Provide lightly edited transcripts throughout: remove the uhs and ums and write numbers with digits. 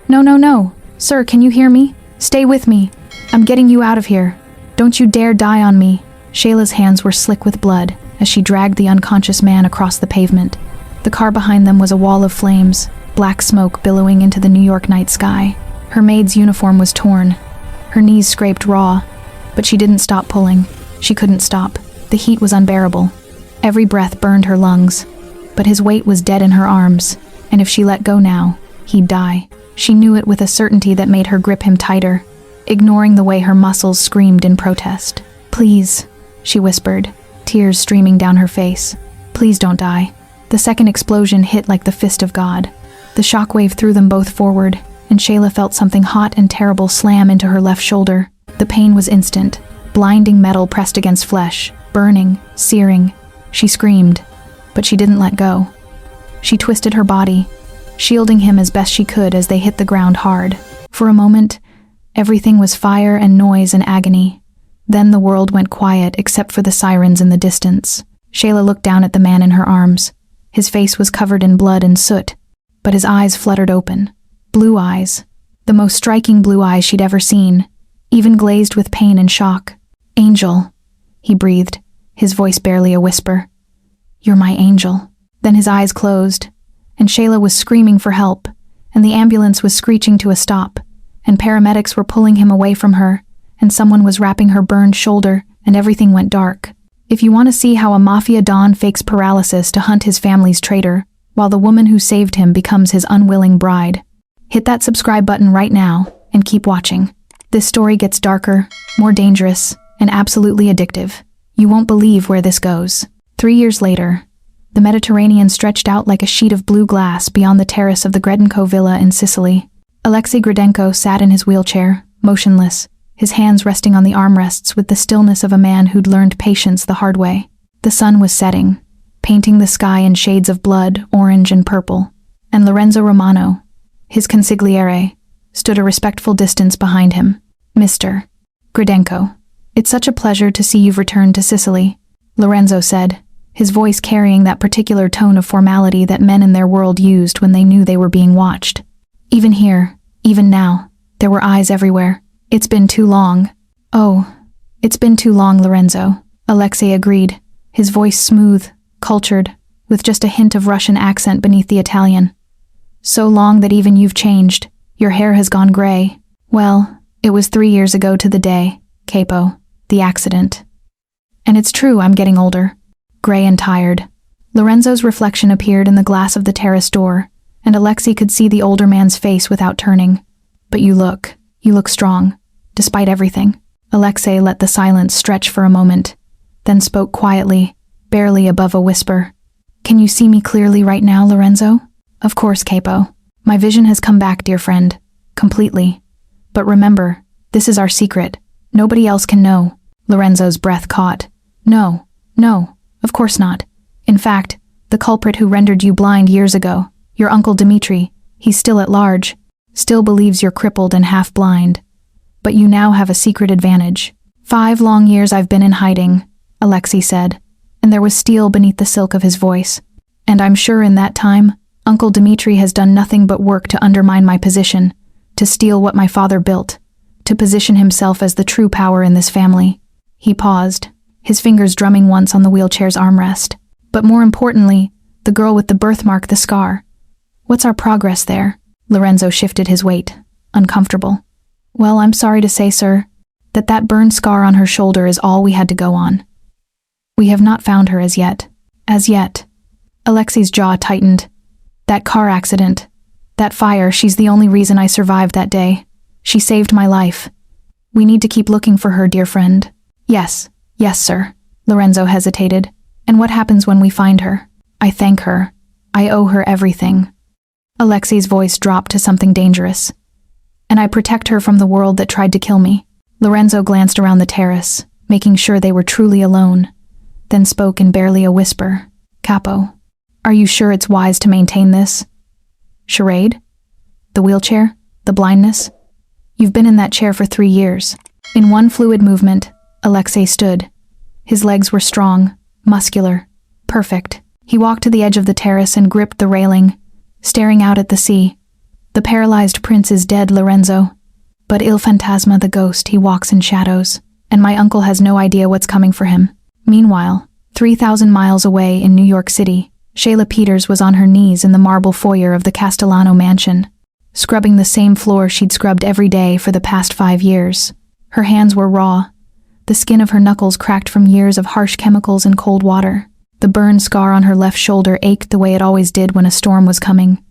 No, no, no. Sir, can you hear me? Stay with me. I'm getting you out of here. Don't you dare die on me. Shayla's hands were slick with blood as she dragged the unconscious man across the pavement. The car behind them was a wall of flames, black smoke billowing into the New York night sky. Her maid's uniform was torn. Her knees scraped raw, but she didn't stop pulling. She couldn't stop. The heat was unbearable. Every breath burned her lungs, but his weight was dead in her arms, and if she let go now, he'd die. She knew it with a certainty that made her grip him tighter, ignoring the way her muscles screamed in protest. "Please," she whispered, tears streaming down her face. "Please don't die." The second explosion hit like the fist of God. The shockwave threw them both forward, and Shayla felt something hot and terrible slam into her left shoulder. The pain was instant. Blinding metal pressed against flesh, burning, searing. She screamed, but she didn't let go. She twisted her body, shielding him as best she could as they hit the ground hard. For a moment, everything was fire and noise and agony. Then the world went quiet except for the sirens in the distance. Shayla looked down at the man in her arms. His face was covered in blood and soot, but his eyes fluttered open. Blue eyes. The most striking blue eyes she'd ever seen, even glazed with pain and shock. "Angel," he breathed, his voice barely a whisper. "You're my angel." Then his eyes closed, and Shayla was screaming for help, and the ambulance was screeching to a stop, and paramedics were pulling him away from her, and someone was wrapping her burned shoulder, and everything went dark. If you want to see how a mafia don fakes paralysis to hunt his family's traitor, while the woman who saved him becomes his unwilling bride, hit that subscribe button right now, and keep watching. This story gets darker, more dangerous, and absolutely addictive. You won't believe where this goes. 3 years later, the Mediterranean stretched out like a sheet of blue glass beyond the terrace of the Gredenko villa in Sicily. Alexei Gredenko sat in his wheelchair, motionless, his hands resting on the armrests with the stillness of a man who'd learned patience the hard way. The sun was setting, painting the sky in shades of blood, orange and purple, and Lorenzo Romano, his consigliere, stood a respectful distance behind him. "Mr. Gredenko, it's such a pleasure to see you've returned to Sicily," Lorenzo said, his voice carrying that particular tone of formality that men in their world used when they knew they were being watched. Even here, even now, there were eyes everywhere. "It's been too long." "Oh, it's been too long, Lorenzo," Alexei agreed, his voice smooth, cultured, with just a hint of Russian accent beneath the Italian. "So long that even you've changed. Your hair has gone gray. Well, it was 3 years ago to the day, capo, the accident. And it's true I'm getting older. Gray and tired." Lorenzo's reflection appeared in the glass of the terrace door, and Alexei could see the older man's face without turning. "But you look strong, despite everything." Alexei let the silence stretch for a moment, then spoke quietly, barely above a whisper. "Can you see me clearly right now, Lorenzo?" "Of course, capo. My vision has come back, dear friend. Completely. But remember, this is our secret. Nobody else can know." Lorenzo's breath caught. No, of course not. In fact, the culprit who rendered you blind years ago, your uncle Dmitri, he's still at large, still believes you're crippled and half blind. But you now have a secret advantage. 5 long years I've been in hiding," Alexei said, and there was steel beneath the silk of his voice. "And I'm sure in that time, Uncle Dmitri has done nothing but work to undermine my position, to steal what my father built, to position himself as the true power in this family." He paused, his fingers drumming once on the wheelchair's armrest. "But more importantly, the girl with the birthmark, the scar. What's our progress there?" Lorenzo shifted his weight, uncomfortable. "Well, I'm sorry to say, sir, that burned scar on her shoulder is all we had to go on. We have not found her as yet." "As yet." Alexei's jaw tightened. "That car accident, that fire, she's the only reason I survived that day. She saved my life. We need to keep looking for her, dear friend." Yes, sir." Lorenzo hesitated. "And what happens when we find her?" "I thank her. I owe her everything." Alexei's voice dropped to something dangerous. "And I protect her from the world that tried to kill me." Lorenzo glanced around the terrace, making sure they were truly alone, then spoke in barely a whisper. "Capo, are you sure it's wise to maintain this charade? The wheelchair? The blindness? You've been in that chair for 3 years." In one fluid movement, Alexei stood. His legs were strong, muscular, perfect. He walked to the edge of the terrace and gripped the railing, staring out at the sea. The paralyzed prince is dead, Lorenzo. But Il Fantasma, the ghost, he walks in shadows, and my uncle has no idea what's coming for him. Meanwhile, 3,000 miles away in New York City, Shayla Peters was on her knees in the marble foyer of the Castellano mansion, scrubbing the same floor she'd scrubbed every day for the past 5 years. Her hands were raw, the skin of her knuckles cracked from years of harsh chemicals and cold water. The burn scar on her left shoulder ached the way it always did when a storm was coming.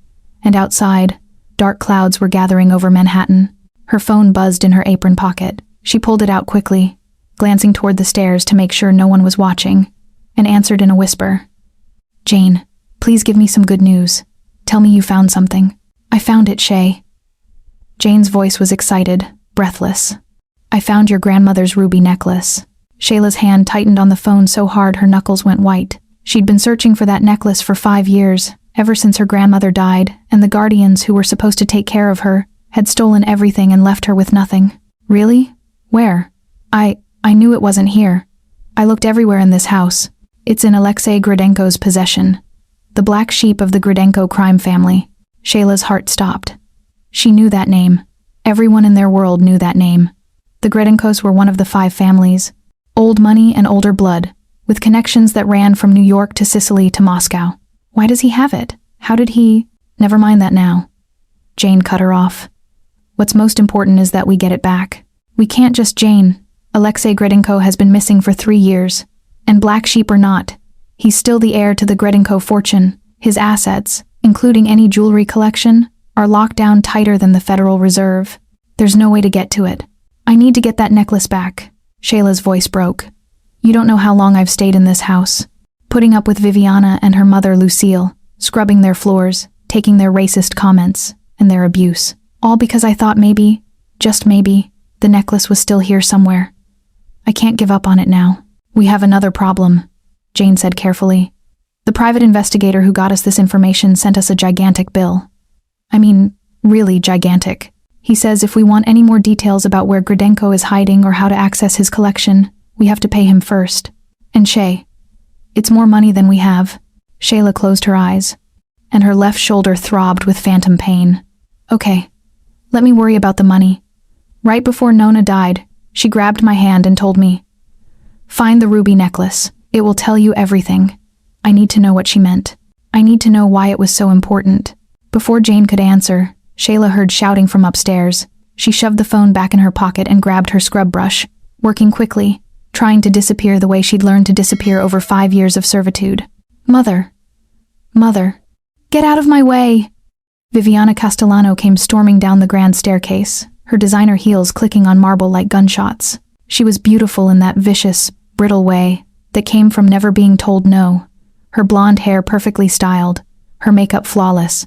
And outside, dark clouds were gathering over Manhattan. Her phone buzzed in her apron pocket. She pulled it out quickly, glancing toward the stairs to make sure no one was watching, and answered in a whisper. Jane, please give me some good news. Tell me you found something. I found it, Shay. Jane's voice was excited, breathless. I found your grandmother's ruby necklace. Shayla's hand tightened on the phone so hard her knuckles went white. She'd been searching for that necklace for 5 years, ever since her grandmother died, and the guardians who were supposed to take care of her had stolen everything and left her with nothing. Really? Where? I knew it wasn't here. I looked everywhere in this house. It's in Alexei Gridenko's possession. The black sheep of the Gridenko crime family. Shayla's heart stopped. She knew that name. Everyone in their world knew that name. The Gridenkos were one of the 5 families. Old money and older blood, with connections that ran from New York to Sicily to Moscow. Why does he have it? How did he? Never mind that now. Jane cut her off. What's most important is that we get it back. We can't just Jane. Alexei Gridenko has been missing for 3 years. And black sheep or not, he's still the heir to the Gridenko fortune. His assets, including any jewelry collection, are locked down tighter than the Federal Reserve. There's no way to get to it. I need to get that necklace back. Shayla's voice broke. You don't know how long I've stayed in this house. Putting up with Viviana and her mother Lucille, scrubbing their floors, taking their racist comments, and their abuse. All because I thought maybe, just maybe, the necklace was still here somewhere. I can't give up on it now. We have another problem, Jane said carefully. The private investigator who got us this information sent us a gigantic bill. I mean, really gigantic. He says if we want any more details about where Gridenko is hiding or how to access his collection, we have to pay him first. And Shay, it's more money than we have. Shayla closed her eyes, and her left shoulder throbbed with phantom pain. Okay, let me worry about the money. Right before Nona died, she grabbed my hand and told me, find the ruby necklace. It will tell you everything. I need to know what she meant. I need to know why it was so important. Before Jane could answer, Shayla heard shouting from upstairs. She shoved the phone back in her pocket and grabbed her scrub brush, working quickly, trying to disappear the way she'd learned to disappear over 5 years of servitude. Mother. Mother. Get out of my way! Viviana Castellano came storming down the grand staircase, her designer heels clicking on marble like gunshots. She was beautiful in that vicious, brittle way that came from never being told no, her blonde hair perfectly styled, her makeup flawless.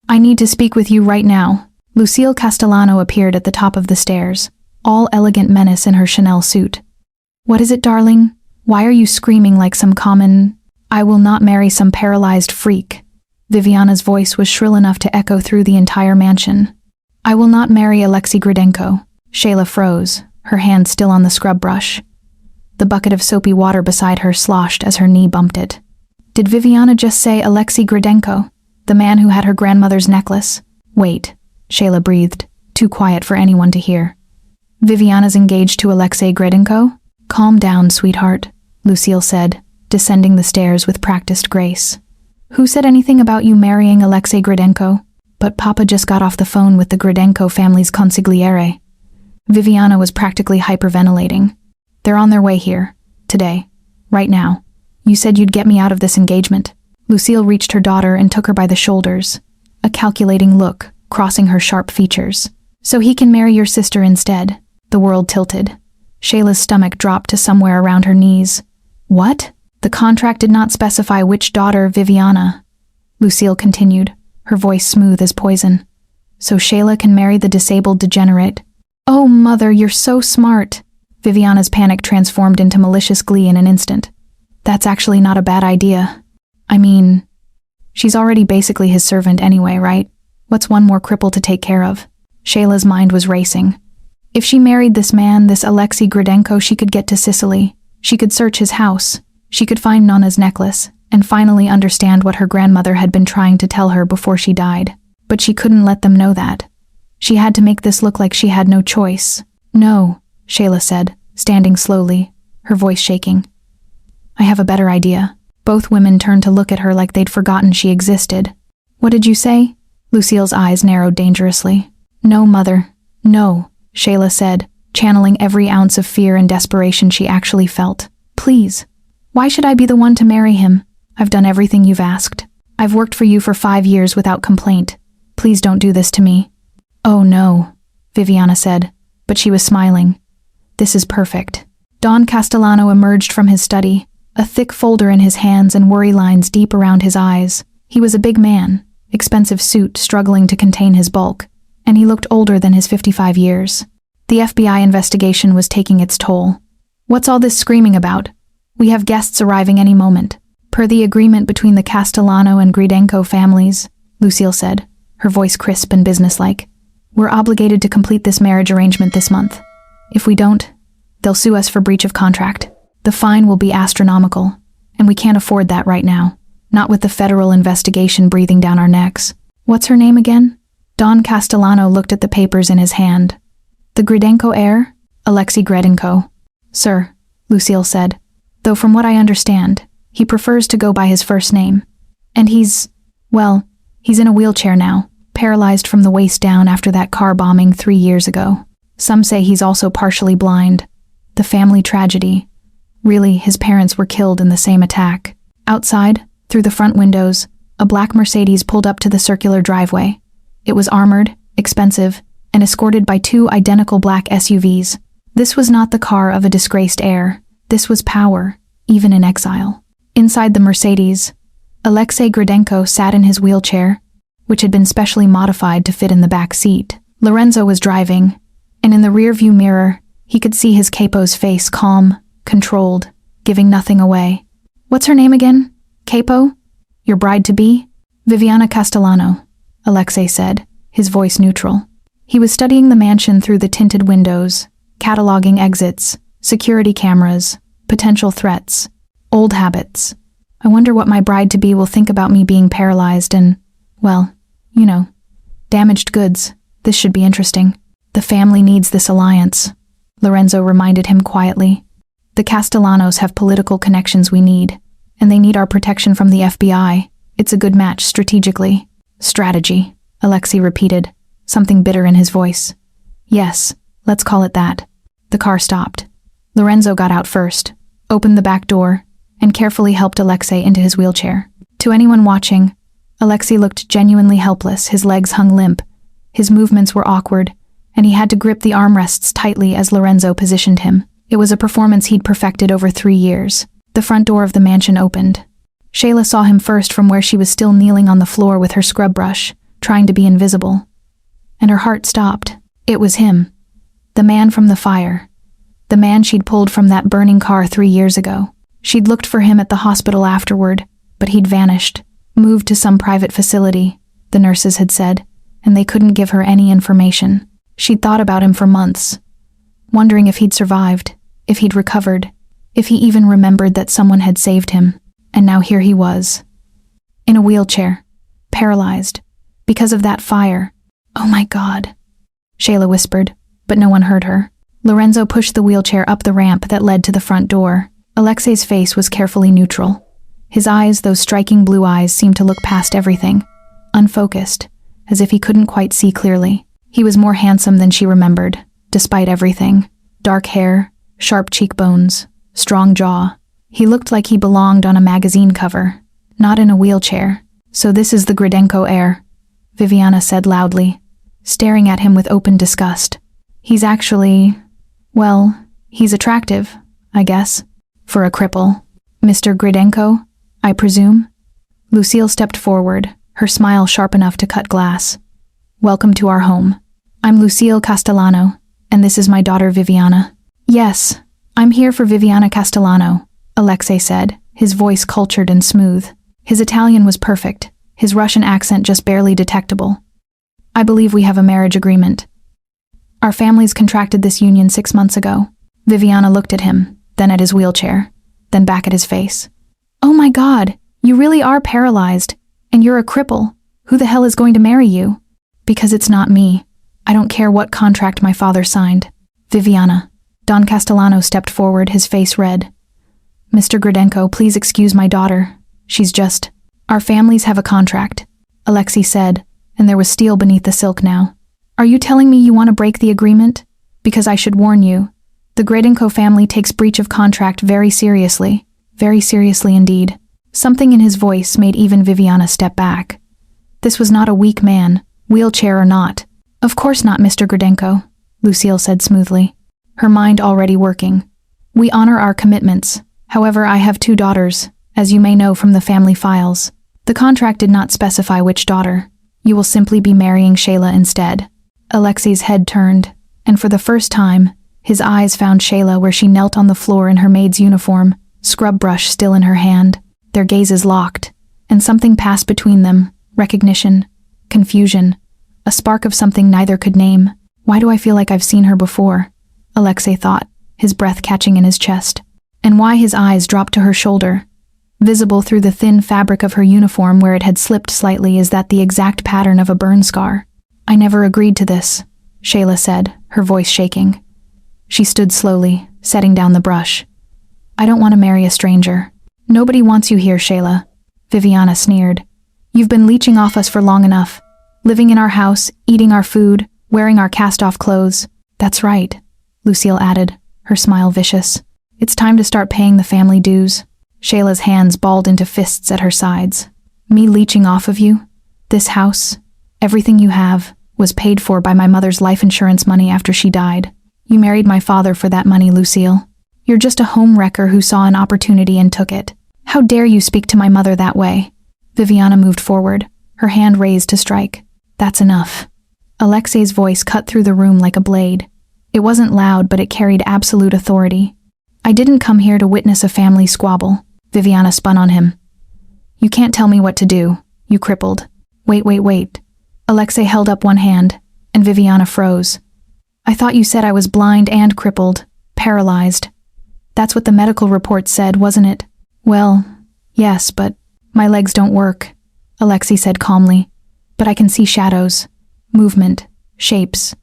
I need to speak with you right now. Lucille Castellano appeared at the top of the stairs, all elegant menace in her Chanel suit. What is it, darling? Why are you screaming like some common... I will not marry some paralyzed freak. Viviana's voice was shrill enough to echo through the entire mansion. I will not marry Alexei Gridenko. Shayla froze, her hand still on the scrub brush. The bucket of soapy water beside her sloshed as her knee bumped it. Did Viviana just say Alexei Gridenko? The man who had her grandmother's necklace? Wait, Shayla breathed, too quiet for anyone to hear. Viviana's engaged to Alexei Gridenko? Calm down, sweetheart, Lucille said, descending the stairs with practiced grace. Who said anything about you marrying Alexei Gridenko? But Papa just got off the phone with the Gridenko family's consigliere. Viviana was practically hyperventilating. They're on their way here. Today. Right now. You said you'd get me out of this engagement. Lucille reached her daughter and took her by the shoulders, a calculating look crossing her sharp features. So he can marry your sister instead. The world tilted. Shayla's stomach dropped to somewhere around her knees. What? The contract did not specify which daughter, Viviana. Lucille continued, her voice smooth as poison. So Shayla can marry the disabled degenerate. Oh, mother, you're so smart. Viviana's panic transformed into malicious glee in an instant. That's actually not a bad idea. I mean, she's already basically his servant anyway, right? What's one more cripple to take care of? Shayla's mind was racing. If she married this man, this Alexei Gridenko, she could get to Sicily. She could search his house. She could find Nona's necklace, and finally understand what her grandmother had been trying to tell her before she died. But she couldn't let them know that. She had to make this look like she had no choice. "No," Shayla said, standing slowly, her voice shaking. "I have a better idea." Both women turned to look at her like they'd forgotten she existed. "What did you say?" Lucille's eyes narrowed dangerously. "No, Mother. No," Shayla said, channeling every ounce of fear and desperation she actually felt. "Please. Why should I be the one to marry him? I've done everything you've asked. I've worked for you for 5 years without complaint. Please don't do this to me." "Oh no," Viviana said, but she was smiling. "This is perfect." Don Castellano emerged from his study, a thick folder in his hands and worry lines deep around his eyes. He was a big man, expensive suit struggling to contain his bulk, and he looked older than his 55 years. The FBI investigation was taking its toll. "What's all this screaming about? We have guests arriving any moment." "Per the agreement between the Castellano and Gridenko families," Lucille said, her voice crisp and businesslike, "we're obligated to complete this marriage arrangement this month. If we don't, they'll sue us for breach of contract. The fine will be astronomical, and we can't afford that right now, not with the federal investigation breathing down our necks." "What's her name again?" Don Castellano looked at the papers in his hand. "The Gridenko heir? Alexei Gridenko." "Sir," Lucille said, "though from what I understand, he prefers to go by his first name. And he's in a wheelchair now, paralyzed from the waist down after that car bombing 3 years ago. Some say he's also partially blind. The family tragedy. Really, his parents were killed in the same attack." Outside, through the front windows, a black Mercedes pulled up to the circular driveway. It was armored, expensive, and escorted by 2 identical black SUVs. This was not the car of a disgraced heir. This was power, even in exile. Inside the Mercedes, Alexei Gridenko sat in his wheelchair, which had been specially modified to fit in the back seat. Lorenzo was driving, and in the rearview mirror, he could see his capo's face calm, controlled, giving nothing away. "What's her name again? Capo? Your bride-to-be?" "Viviana Castellano," Alexei said, his voice neutral. He was studying the mansion through the tinted windows, cataloging exits, security cameras, potential threats, old habits. "I wonder what my bride-to-be will think about me being paralyzed and, damaged goods. This should be interesting." "The family needs this alliance," Lorenzo reminded him quietly. "The Castellanos have political connections we need, and they need our protection from the FBI. It's a good match strategically." "Strategy," Alexei repeated, something bitter in his voice. "Yes, let's call it that." The car stopped. Lorenzo got out first, opened the back door, and carefully helped Alexei into his wheelchair. To anyone watching, Alexei looked genuinely helpless. His legs hung limp, his movements were awkward, and he had to grip the armrests tightly as Lorenzo positioned him. It was a performance he'd perfected over 3 years. The front door of the mansion opened. Shayla saw him first from where she was still kneeling on the floor with her scrub brush, trying to be invisible. And her heart stopped. It was him. The man from the fire. The man she'd pulled from that burning car 3 years ago. She'd looked for him at the hospital afterward, but he'd vanished, moved to some private facility, the nurses had said, and they couldn't give her any information. She'd thought about him for months, wondering if he'd survived, if he'd recovered, if he even remembered that someone had saved him. And now here he was, in a wheelchair, paralyzed, because of that fire. "Oh my God," Shayla whispered, but no one heard her. Lorenzo pushed the wheelchair up the ramp that led to the front door. Alexei's face was carefully neutral. His eyes, those striking blue eyes, seemed to look past everything, unfocused, as if he couldn't quite see clearly. He was more handsome than she remembered, despite everything. Dark hair, sharp cheekbones, strong jaw. He looked like he belonged on a magazine cover, not in a wheelchair. "So this is the Gridenko heir," Viviana said loudly, staring at him with open disgust. "He's actually, he's attractive, I guess, for a cripple. Mr. Gridenko, I presume?" Lucille stepped forward, her smile sharp enough to cut glass. "Welcome to our home. I'm Lucille Castellano, and this is my daughter Viviana." "Yes, I'm here for Viviana Castellano," Alexei said, his voice cultured and smooth. His Italian was perfect, his Russian accent just barely detectable. "I believe we have a marriage agreement. Our families contracted this union 6 months ago." Viviana looked at him, then at his wheelchair, then back at his face. "Oh my God, you really are paralyzed, and you're a cripple. Who the hell is going to marry you? Because it's not me. I don't care what contract my father signed. Viviana. Don Castellano stepped forward, his face red. Mr. Gridenko, please excuse my daughter. She's just... Our families have a contract, Alexei said, and there was steel beneath the silk now. Are you telling me you want to break the agreement? Because I should warn you. The Gridenko family takes breach of contract very seriously indeed. Something in his voice made even Viviana step back. This was not a weak man, wheelchair or not. Of course not, Mr. Gridenko, Lucille said smoothly, her mind already working. We honor our commitments. However, I have 2 daughters, as you may know from the family files. The contract did not specify which daughter. You will simply be marrying Shayla instead. Alexei's head turned, and for the first time, his eyes found Shayla where she knelt on the floor in her maid's uniform, scrub brush still in her hand. Their gazes locked, and something passed between them, recognition, confusion, a spark of something neither could name. Why do I feel like I've seen her before? Alexei thought, his breath catching in his chest. And why his eyes dropped to her shoulder. Visible through the thin fabric of her uniform where it had slipped slightly is that the exact pattern of a burn scar. I never agreed to this, Shayla said, her voice shaking. She stood slowly, setting down the brush. I don't want to marry a stranger. Nobody wants you here, Shayla. Viviana sneered. You've been leeching off us for long enough. Living in our house, eating our food, wearing our cast-off clothes. That's right, Lucille added, her smile vicious. It's time to start paying the family dues. Shayla's hands balled into fists at her sides. Me leeching off of you? This house, everything you have, was paid for by my mother's life insurance money after she died. You married my father for that money, Lucille. You're just a home wrecker who saw an opportunity and took it. How dare you speak to my mother that way? Viviana moved forward, her hand raised to strike. That's enough. Alexei's voice cut through the room like a blade. It wasn't loud, but it carried absolute authority. I didn't come here to witness a family squabble. Viviana spun on him. You can't tell me what to do, you crippled. Wait. Alexei held up one hand, and Viviana froze. I thought you said I was blind and crippled, paralyzed. That's what the medical report said, wasn't it? Well, yes, but my legs don't work, Alexei said calmly. But I can see shadows, movement, shapes.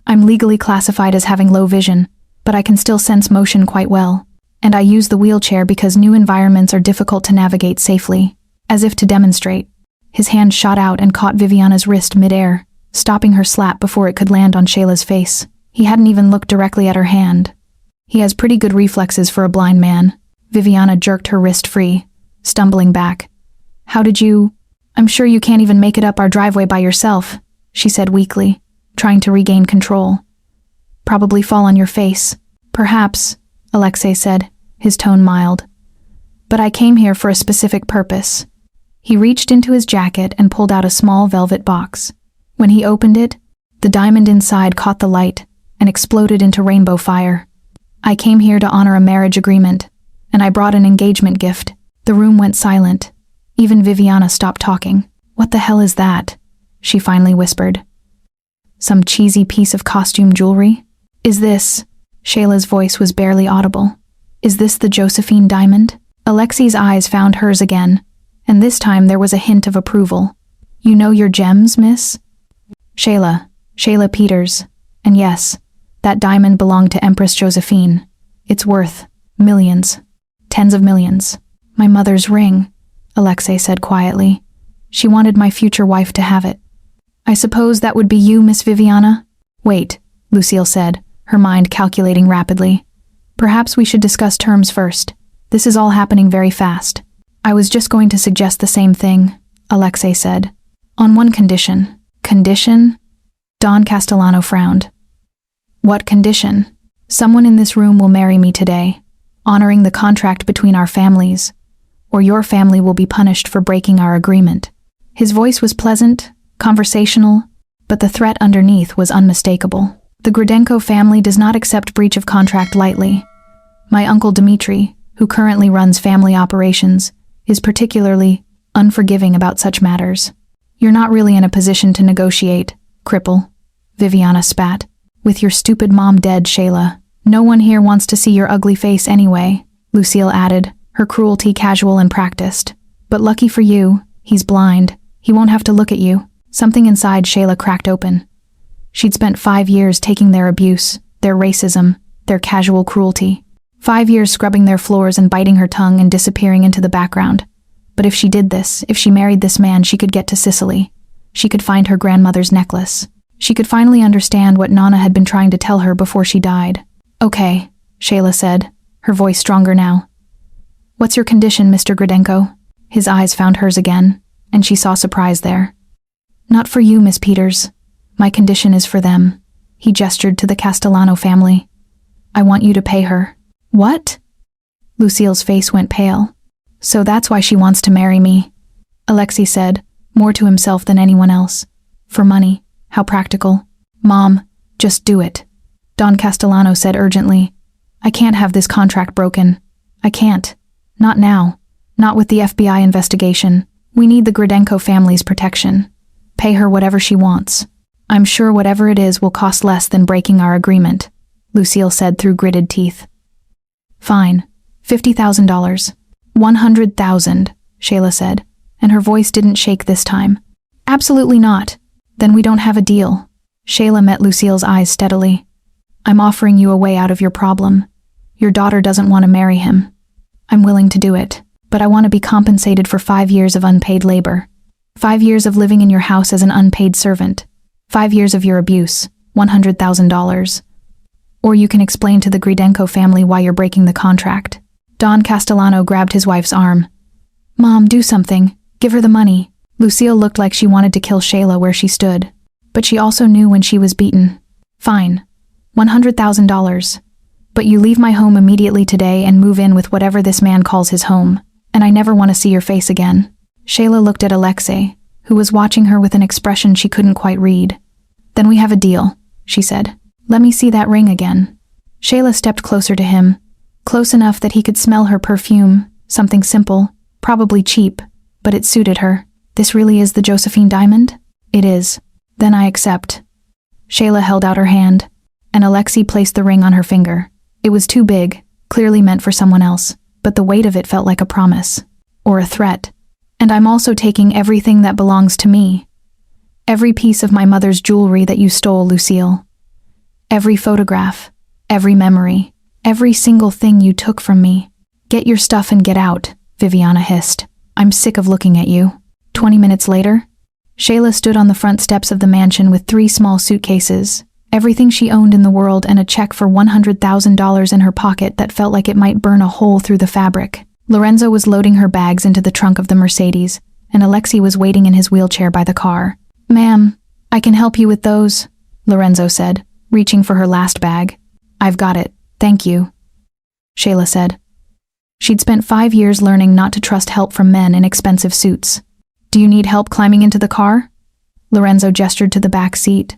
I'm legally classified as having low vision, but I can still sense motion quite well. And I use the wheelchair because new environments are difficult to navigate safely, as if to demonstrate. His hand shot out and caught Viviana's wrist midair, stopping her slap before it could land on Shayla's face. He hadn't even looked directly at her hand. He has pretty good reflexes for a blind man. Viviana jerked her wrist free, stumbling back. How did you... I'm sure you can't even make it up our driveway by yourself, she said weakly, trying to regain control. Probably fall on your face. Perhaps, Alexei said, his tone mild. But I came here for a specific purpose. He reached into his jacket and pulled out a small velvet box. When he opened it, the diamond inside caught the light and exploded into rainbow fire. I came here to honor a marriage agreement, and I brought an engagement gift. The room went silent. Even Viviana stopped talking. What the hell is that? She finally whispered. Some cheesy piece of costume jewelry? Is this... Shayla's voice was barely audible. Is this the Josephine diamond? Alexei's eyes found hers again, and this time there was a hint of approval. You know your gems, miss? Shayla Peters. And yes, that diamond belonged to Empress Josephine. It's worth millions, tens of millions. My mother's ring, Alexei said quietly. She wanted my future wife to have it. I suppose that would be you, Miss Viviana? Wait, Lucille said, her mind calculating rapidly. Perhaps we should discuss terms first. This is all happening very fast. I was just going to suggest the same thing, Alexei said. On one condition. Condition? Don Castellano frowned. What condition? Someone in this room will marry me today, honoring the contract between our families, or your family will be punished for breaking our agreement. His voice was pleasant, conversational, but the threat underneath was unmistakable. The Gridenko family does not accept breach of contract lightly. My uncle Dmitri, who currently runs family operations, is particularly unforgiving about such matters. You're not really in a position to negotiate, cripple, Viviana spat. With your stupid mom dead, Shayla. No one here wants to see your ugly face anyway, Lucille added, her cruelty casual and practiced. But lucky for you, he's blind, He won't have to look at you. Something inside Shayla cracked open. She'd spent 5 years taking their abuse, their racism, their casual cruelty. 5 years scrubbing their floors and biting her tongue and disappearing into the background. But if she did this, if she married this man, she could get to Sicily. She could find her grandmother's necklace. She could finally understand what Nana had been trying to tell her before she died. "Okay," Shayla said, her voice stronger now. "What's your condition, Mr. Gridenko?" His eyes found hers again, and she saw surprise there. "Not for you, Miss Peters. My condition is for them." He gestured to the Castellano family. "I want you to pay her." "What?" Lucille's face went pale. "So that's why she wants to marry me," Alexei said, more to himself than anyone else. "For money. How practical." "Mom, just do it," Don Castellano said urgently. "I can't have this contract broken. I can't. Not now. Not with the FBI investigation. We need the Gridenko family's protection. Pay her whatever she wants. I'm sure whatever it is will cost less than breaking our agreement," Lucille said through gritted teeth. "Fine. $50,000. 100,000, Shayla said, and her voice didn't shake this time. "Absolutely not. Then we don't have a deal." Shayla met Lucille's eyes steadily. "I'm offering you a way out of your problem. Your daughter doesn't want to marry him. I'm willing to do it, but I want to be compensated for 5 years of unpaid labor. 5 years of living in your house as an unpaid servant. 5 years of your abuse, $100,000. Or you can explain to the Gridenko family why you're breaking the contract." Don Castellano grabbed his wife's arm. "Mom, do something. Give her the money." Lucille looked like she wanted to kill Shayla where she stood, but she also knew when she was beaten. "Fine. $100,000. But you leave my home immediately today and move in with whatever this man calls his home, and I never want to see your face again." Shayla looked at Alexei, who was watching her with an expression she couldn't quite read. "Then we have a deal," she said. "Let me see that ring again." Shayla stepped closer to him, close enough that he could smell her perfume, something simple, probably cheap, but it suited her. "This really is the Josephine diamond?" "It is." "Then I accept." Shayla held out her hand, and Alexei placed the ring on her finger. It was too big, clearly meant for someone else, but the weight of it felt like a promise, or a threat. "And I'm also taking everything that belongs to me. Every piece of my mother's jewelry that you stole, Lucille. Every photograph, every memory, every single thing you took from me. Get your stuff and get out," Viviana hissed. "I'm sick of looking at you." 20 minutes later, Shayla stood on the front steps of the mansion with 3 small suitcases, everything she owned in the world, and a check for $100,000 in her pocket that felt like it might burn a hole through the fabric. Lorenzo was loading her bags into the trunk of the Mercedes, and Alexei was waiting in his wheelchair by the car. "Ma'am, I can help you with those," Lorenzo said, reaching for her last bag. "I've got it, thank you," Shayla said. She'd spent 5 years learning not to trust help from men in expensive suits. "Do you need help climbing into the car?" Lorenzo gestured to the back seat,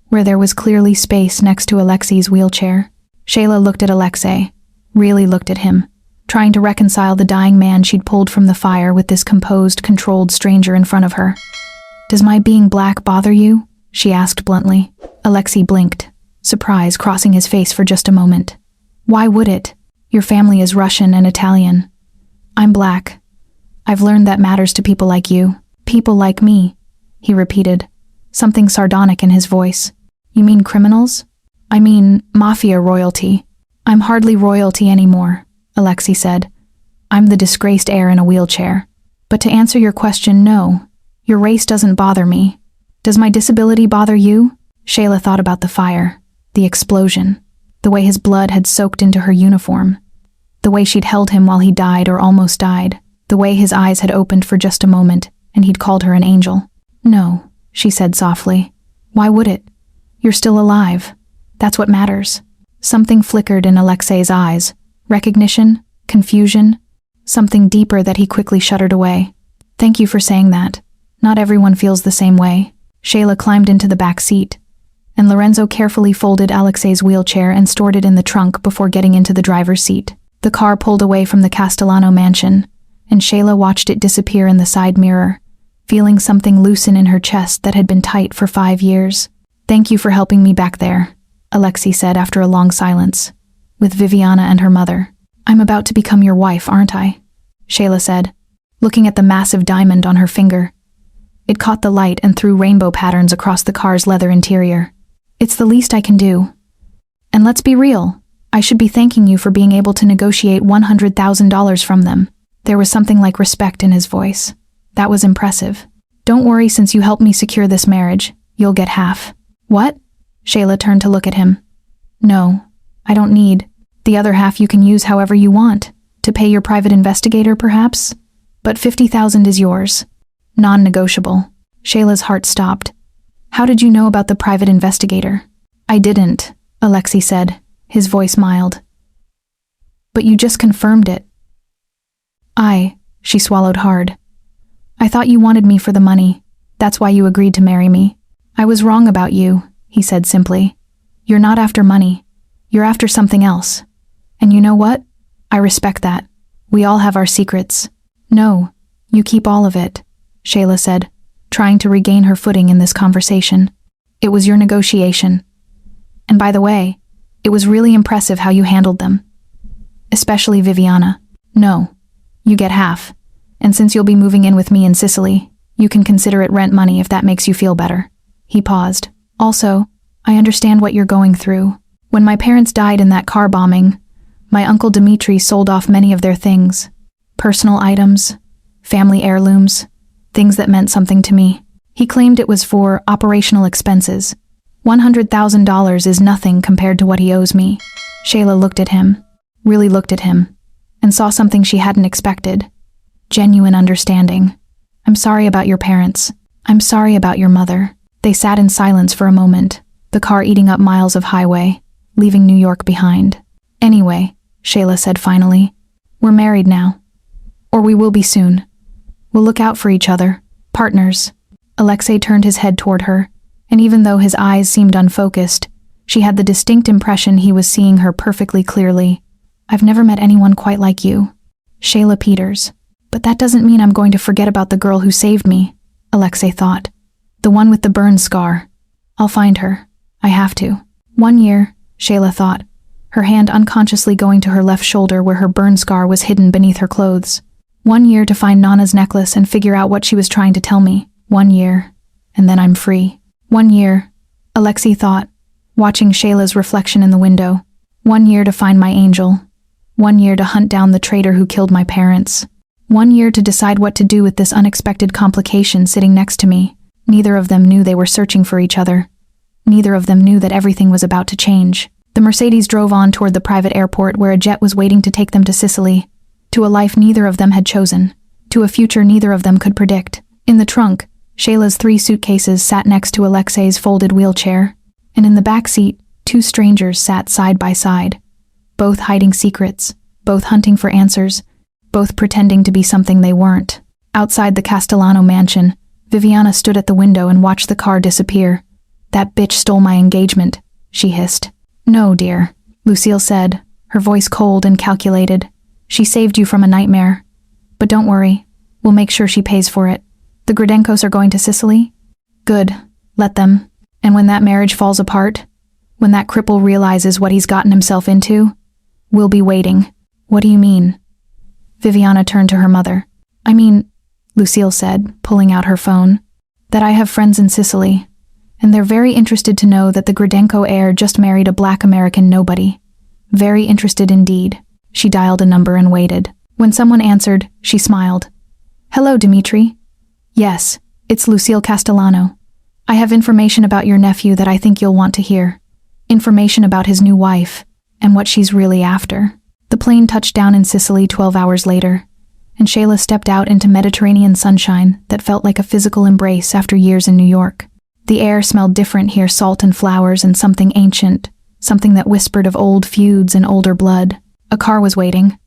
where there was clearly space next to Alexei's wheelchair. Shayla looked at Alexei, really looked at him, trying to reconcile the dying man she'd pulled from the fire with this composed, controlled stranger in front of her. "Does my being black bother you?" she asked bluntly. Alexei blinked, surprise crossing his face for just a moment. "Why would it? Your family is Russian and Italian. I'm black. I've learned that matters to people like you. People like me," he repeated, something sardonic in his voice. "You mean criminals?" "I mean mafia royalty." "I'm hardly royalty anymore," Alexei said. "I'm the disgraced heir in a wheelchair. But to answer your question, no. Your race doesn't bother me. Does my disability bother you?" Shayla thought about the fire, the explosion, the way his blood had soaked into her uniform, the way she'd held him while he died or almost died, the way his eyes had opened for just a moment and he'd called her an angel. "No," she said softly. "Why would it? You're still alive. That's what matters." Something flickered in Alexei's eyes. Recognition, confusion, something deeper that he quickly shuttered away. "Thank you for saying that. Not everyone feels the same way." Shayla climbed into the back seat, and Lorenzo carefully folded Alexei's wheelchair and stored it in the trunk before getting into the driver's seat. The car pulled away from the Castellano mansion, and Shayla watched it disappear in the side mirror, feeling something loosen in her chest that had been tight for 5 years. "Thank you for helping me back there," Alexei said after a long silence, with Viviana and her mother. "I'm about to become your wife, aren't I?" Shayla said, looking at the massive diamond on her finger. It caught the light and threw rainbow patterns across the car's leather interior. It's the least I can do. And let's be real, I should be thanking you for being able to negotiate $100,000 from them. There was something like respect in his voice. That was impressive. Don't worry, since you helped me secure this marriage, you'll get half. What? Shayla turned to look at him. No, I don't need. The other half you can use however you want. To pay your private investigator, perhaps? But $50,000 is yours. Non-negotiable. Shayla's heart stopped. How did you know about the private investigator? I didn't, Alexei said, his voice mild. But you just confirmed it. She swallowed hard. I thought you wanted me for the money. That's why you agreed to marry me. I was wrong about you, he said simply. You're not after money. You're after something else. And you know what? I respect that. We all have our secrets. No, you keep all of it, Shayla said, trying to regain her footing in this conversation. It was your negotiation. And by the way, it was really impressive how you handled them. Especially Viviana. No, you get half. And since you'll be moving in with me in Sicily, you can consider it rent money if that makes you feel better. He paused. Also, I understand what you're going through. When my parents died in that car bombing, my uncle Dimitri sold off many of their things. Personal items, family heirlooms, things that meant something to me. He claimed it was for operational expenses. $100,000 is nothing compared to what he owes me. Shayla looked at him, really looked at him, and saw something she hadn't expected. Genuine understanding. I'm sorry about your parents. I'm sorry about your mother. They sat in silence for a moment, the car eating up miles of highway, leaving New York behind. Anyway, Shayla said finally, we're married now. Or we will be soon. We'll look out for each other. Partners. Alexei turned his head toward her, and even though his eyes seemed unfocused, she had the distinct impression he was seeing her perfectly clearly. I've never met anyone quite like you. Shayla Peters. But that doesn't mean I'm going to forget about the girl who saved me, Alexei thought. The one with the burn scar. I'll find her. I have to. 1 year, Shayla thought, her hand unconsciously going to her left shoulder where her burn scar was hidden beneath her clothes. 1 year to find Nana's necklace and figure out what she was trying to tell me. 1 year, and then I'm free. 1 year, Alexei thought, watching Shayla's reflection in the window. 1 year to find my angel. 1 year to hunt down the traitor who killed my parents. 1 year to decide what to do with this unexpected complication sitting next to me. Neither of them knew they were searching for each other. Neither of them knew that everything was about to change. The Mercedes drove on toward the private airport where a jet was waiting to take them to Sicily, to a life neither of them had chosen, to a future neither of them could predict. In the trunk, Shayla's 3 suitcases sat next to Alexei's folded wheelchair, and in the back seat, 2 strangers sat side by side, both hiding secrets, both hunting for answers, both pretending to be something they weren't. Outside the Castellano mansion, Viviana stood at the window and watched the car disappear. That bitch stole my engagement, she hissed. No, dear, Lucille said, her voice cold and calculated. She saved you from a nightmare. But don't worry, we'll make sure she pays for it. The Gradenkos are going to Sicily? Good, let them. And when that marriage falls apart, when that cripple realizes what he's gotten himself into, we'll be waiting. What do you mean? Viviana turned to her mother. I mean, Lucille said, pulling out her phone, that I have friends in Sicily, and they're very interested to know that the Gradenko heir just married a black American nobody. Very interested indeed. She dialed a number and waited. When someone answered, she smiled. Hello, Dimitri. Yes, it's Lucille Castellano. I have information about your nephew that I think you'll want to hear. Information about his new wife, and what she's really after. The plane touched down in Sicily 12 hours later, and Shayla stepped out into Mediterranean sunshine that felt like a physical embrace after years in New York. The air smelled different here, salt and flowers and something ancient, something that whispered of old feuds and older blood. A car was waiting.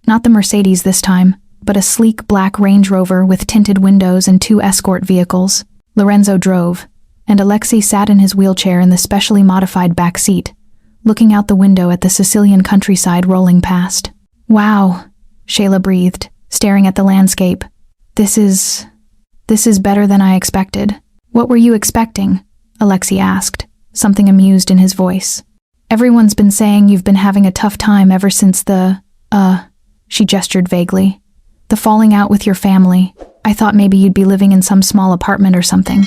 Not the Mercedes this time, but a sleek black Range Rover with tinted windows and 2 escort vehicles. Lorenzo drove, and Alexei sat in his wheelchair in the specially modified back seat, looking out the window at the Sicilian countryside rolling past. Wow, Shayla breathed, staring at the landscape. This is better than I expected. What were you expecting? Alexei asked, something amused in his voice. Everyone's been saying you've been having a tough time ever since she gestured vaguely. The falling out with your family. I thought maybe you'd be living in some small apartment or something.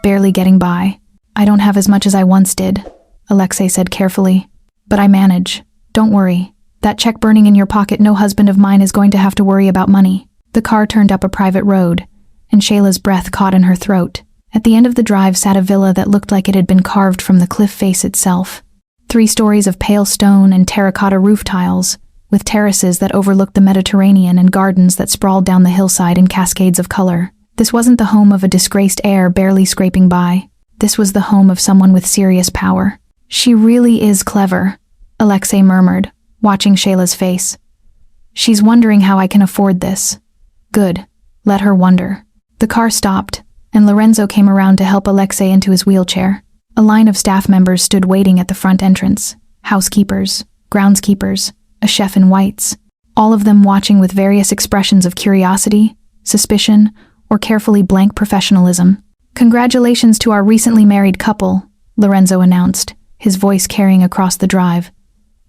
Barely getting by. I don't have as much as I once did, Alexei said carefully. But I manage. Don't worry. That check burning in your pocket, no husband of mine is going to have to worry about money. The car turned up a private road, and Shayla's breath caught in her throat. At the end of the drive sat a villa that looked like it had been carved from the cliff face itself. 3 stories of pale stone and terracotta roof tiles, with terraces that overlooked the Mediterranean and gardens that sprawled down the hillside in cascades of color. This wasn't the home of a disgraced heir barely scraping by. This was the home of someone with serious power. She really is clever, Alexei murmured, watching Shayla's face. She's wondering how I can afford this. Good. Let her wonder. The car stopped, and Lorenzo came around to help Alexei into his wheelchair. A line of staff members stood waiting at the front entrance. Housekeepers, groundskeepers, a chef in whites, all of them watching with various expressions of curiosity, suspicion, or carefully blank professionalism. Congratulations to our recently married couple, Lorenzo announced, his voice carrying across the drive.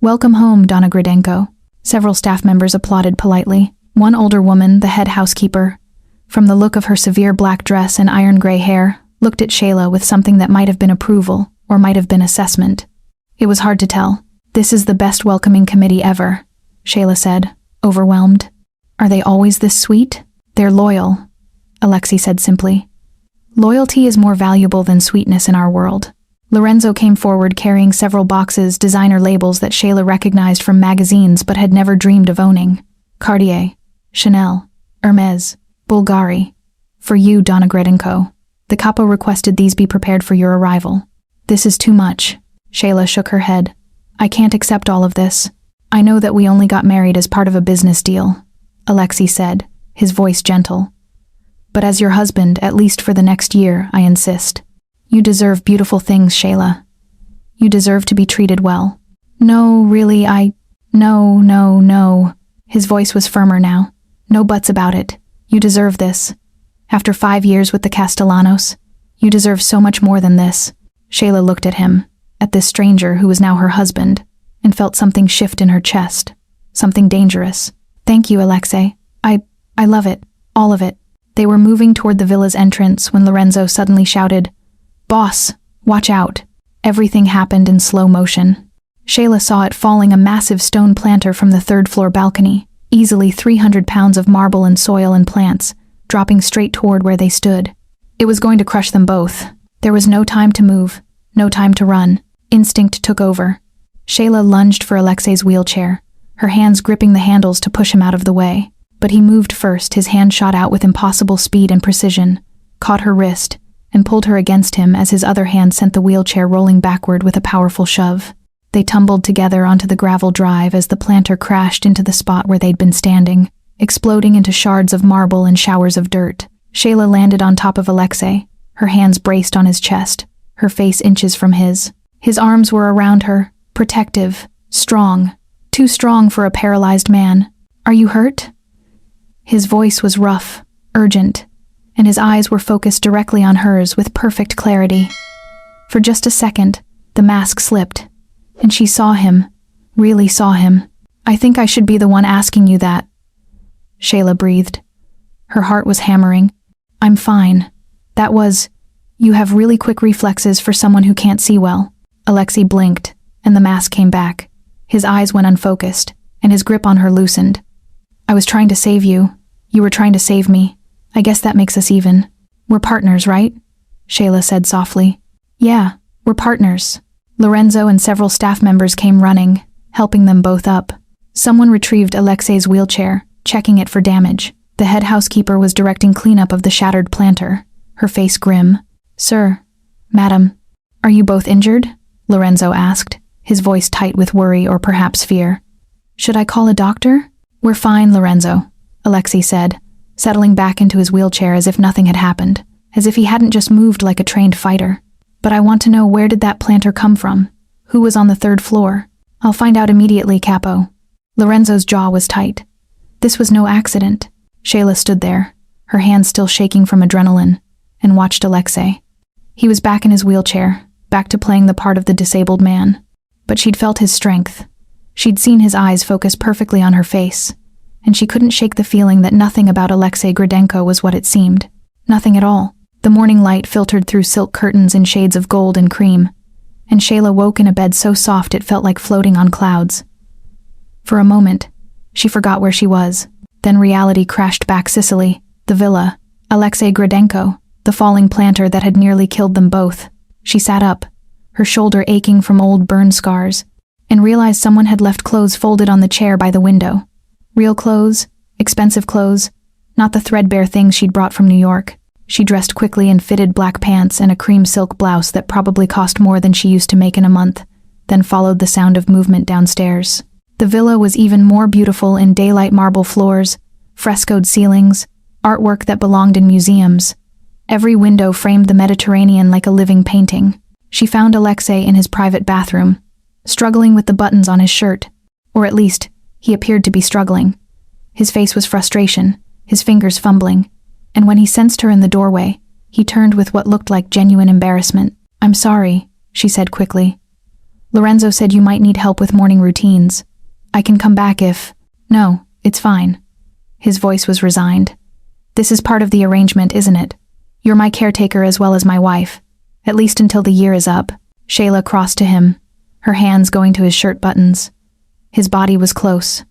Welcome home, Donna Gradenko. Several staff members applauded politely. One older woman, the head housekeeper, from the look of her severe black dress and iron gray hair, looked at Shayla with something that might have been approval or might have been assessment. It was hard to tell. This is the best welcoming committee ever, Shayla said, overwhelmed. Are they always this sweet? They're loyal, Alexei said simply. Loyalty is more valuable than sweetness in our world. Lorenzo came forward carrying several boxes, designer labels that Shayla recognized from magazines but had never dreamed of owning. Cartier, Chanel, Hermes, Bulgari. For you, Donna Gradenko. The capo requested these be prepared for your arrival. This is too much. Shayla shook her head. I can't accept all of this. I know that we only got married as part of a business deal, Alexei said, his voice gentle. But as your husband, at least for the next year, I insist. You deserve beautiful things, Shayla. You deserve to be treated well. No, really, No. His voice was firmer now. No buts about it. You deserve this. After 5 years with the Castellanos, you deserve so much more than this. Shayla looked at him, at this stranger who was now her husband, and felt something shift in her chest. Something dangerous. Thank you, Alexei. I love it. All of it. They were moving toward the villa's entrance when Lorenzo suddenly shouted, Boss, watch out. Everything happened in slow motion. Shayla saw it falling, a massive stone planter from the 3rd floor balcony, easily 300 pounds of marble and soil and plants, dropping straight toward where they stood. It was going to crush them both. There was no time to move, no time to run. Instinct took over. Shayla lunged for Alexei's wheelchair, her hands gripping the handles to push him out of the way. But he moved first, his hand shot out with impossible speed and precision, caught her wrist, and pulled her against him as his other hand sent the wheelchair rolling backward with a powerful shove. They tumbled together onto the gravel drive as the planter crashed into the spot where they'd been standing, exploding into shards of marble and showers of dirt. Shayla landed on top of Alexei, her hands braced on his chest, her face inches from his. His arms were around her, protective, strong, too strong for a paralyzed man. Are you hurt? His voice was rough, urgent, and his eyes were focused directly on hers with perfect clarity. For just a second, the mask slipped, and she saw him, really saw him. I think I should be the one asking you that, Shayla breathed. Her heart was hammering. I'm fine. That was, you have really quick reflexes for someone who can't see well. Alexei blinked, and the mask came back. His eyes went unfocused, and his grip on her loosened. I was trying to save you. You were trying to save me. I guess that makes us even. We're partners, right? Shayla said softly. Yeah, we're partners. Lorenzo and several staff members came running, helping them both up. Someone retrieved Alexei's wheelchair, checking it for damage. The head housekeeper was directing cleanup of the shattered planter, her face grim. Sir, madam, are you both injured? Lorenzo asked, his voice tight with worry or perhaps fear. Should I call a doctor? We're fine, Lorenzo, Alexei said, settling back into his wheelchair as if nothing had happened, as if he hadn't just moved like a trained fighter. But I want to know, where did that planter come from? Who was on the 3rd floor? I'll find out immediately, Capo. Lorenzo's jaw was tight. This was no accident. Shayla stood there, her hands still shaking from adrenaline, and watched Alexei. He was back in his wheelchair, back to playing the part of the disabled man. But she'd felt his strength. She'd seen his eyes focus perfectly on her face, and she couldn't shake the feeling that nothing about Alexei Gridenko was what it seemed. Nothing at all. The morning light filtered through silk curtains in shades of gold and cream, and Shayla woke in a bed so soft it felt like floating on clouds. For a moment, she forgot where she was. Then reality crashed back. Sicily, the villa, Alexei Gridenko, the falling planter that had nearly killed them both. She sat up, her shoulder aching from old burn scars, and realized someone had left clothes folded on the chair by the window. Real clothes, expensive clothes, not the threadbare things she'd brought from New York. She dressed quickly in fitted black pants and a cream silk blouse that probably cost more than she used to make in a month, then followed the sound of movement downstairs. The villa was even more beautiful in daylight marble floors, frescoed ceilings, artwork that belonged in museums. Every window framed the Mediterranean like a living painting. She found Alexei in his private bathroom, struggling with the buttons on his shirt, or at least, he appeared to be struggling. His face was frustration, his fingers fumbling, and when he sensed her in the doorway, he turned with what looked like genuine embarrassment. "I'm sorry," she said quickly. "Lorenzo said you might need help with morning routines. I can come back if—" "No, it's fine." His voice was resigned. "This is part of the arrangement, isn't it? You're my caretaker as well as my wife, at least until the year is up." Shayla crossed to him, her hands going to his shirt buttons. His body was close,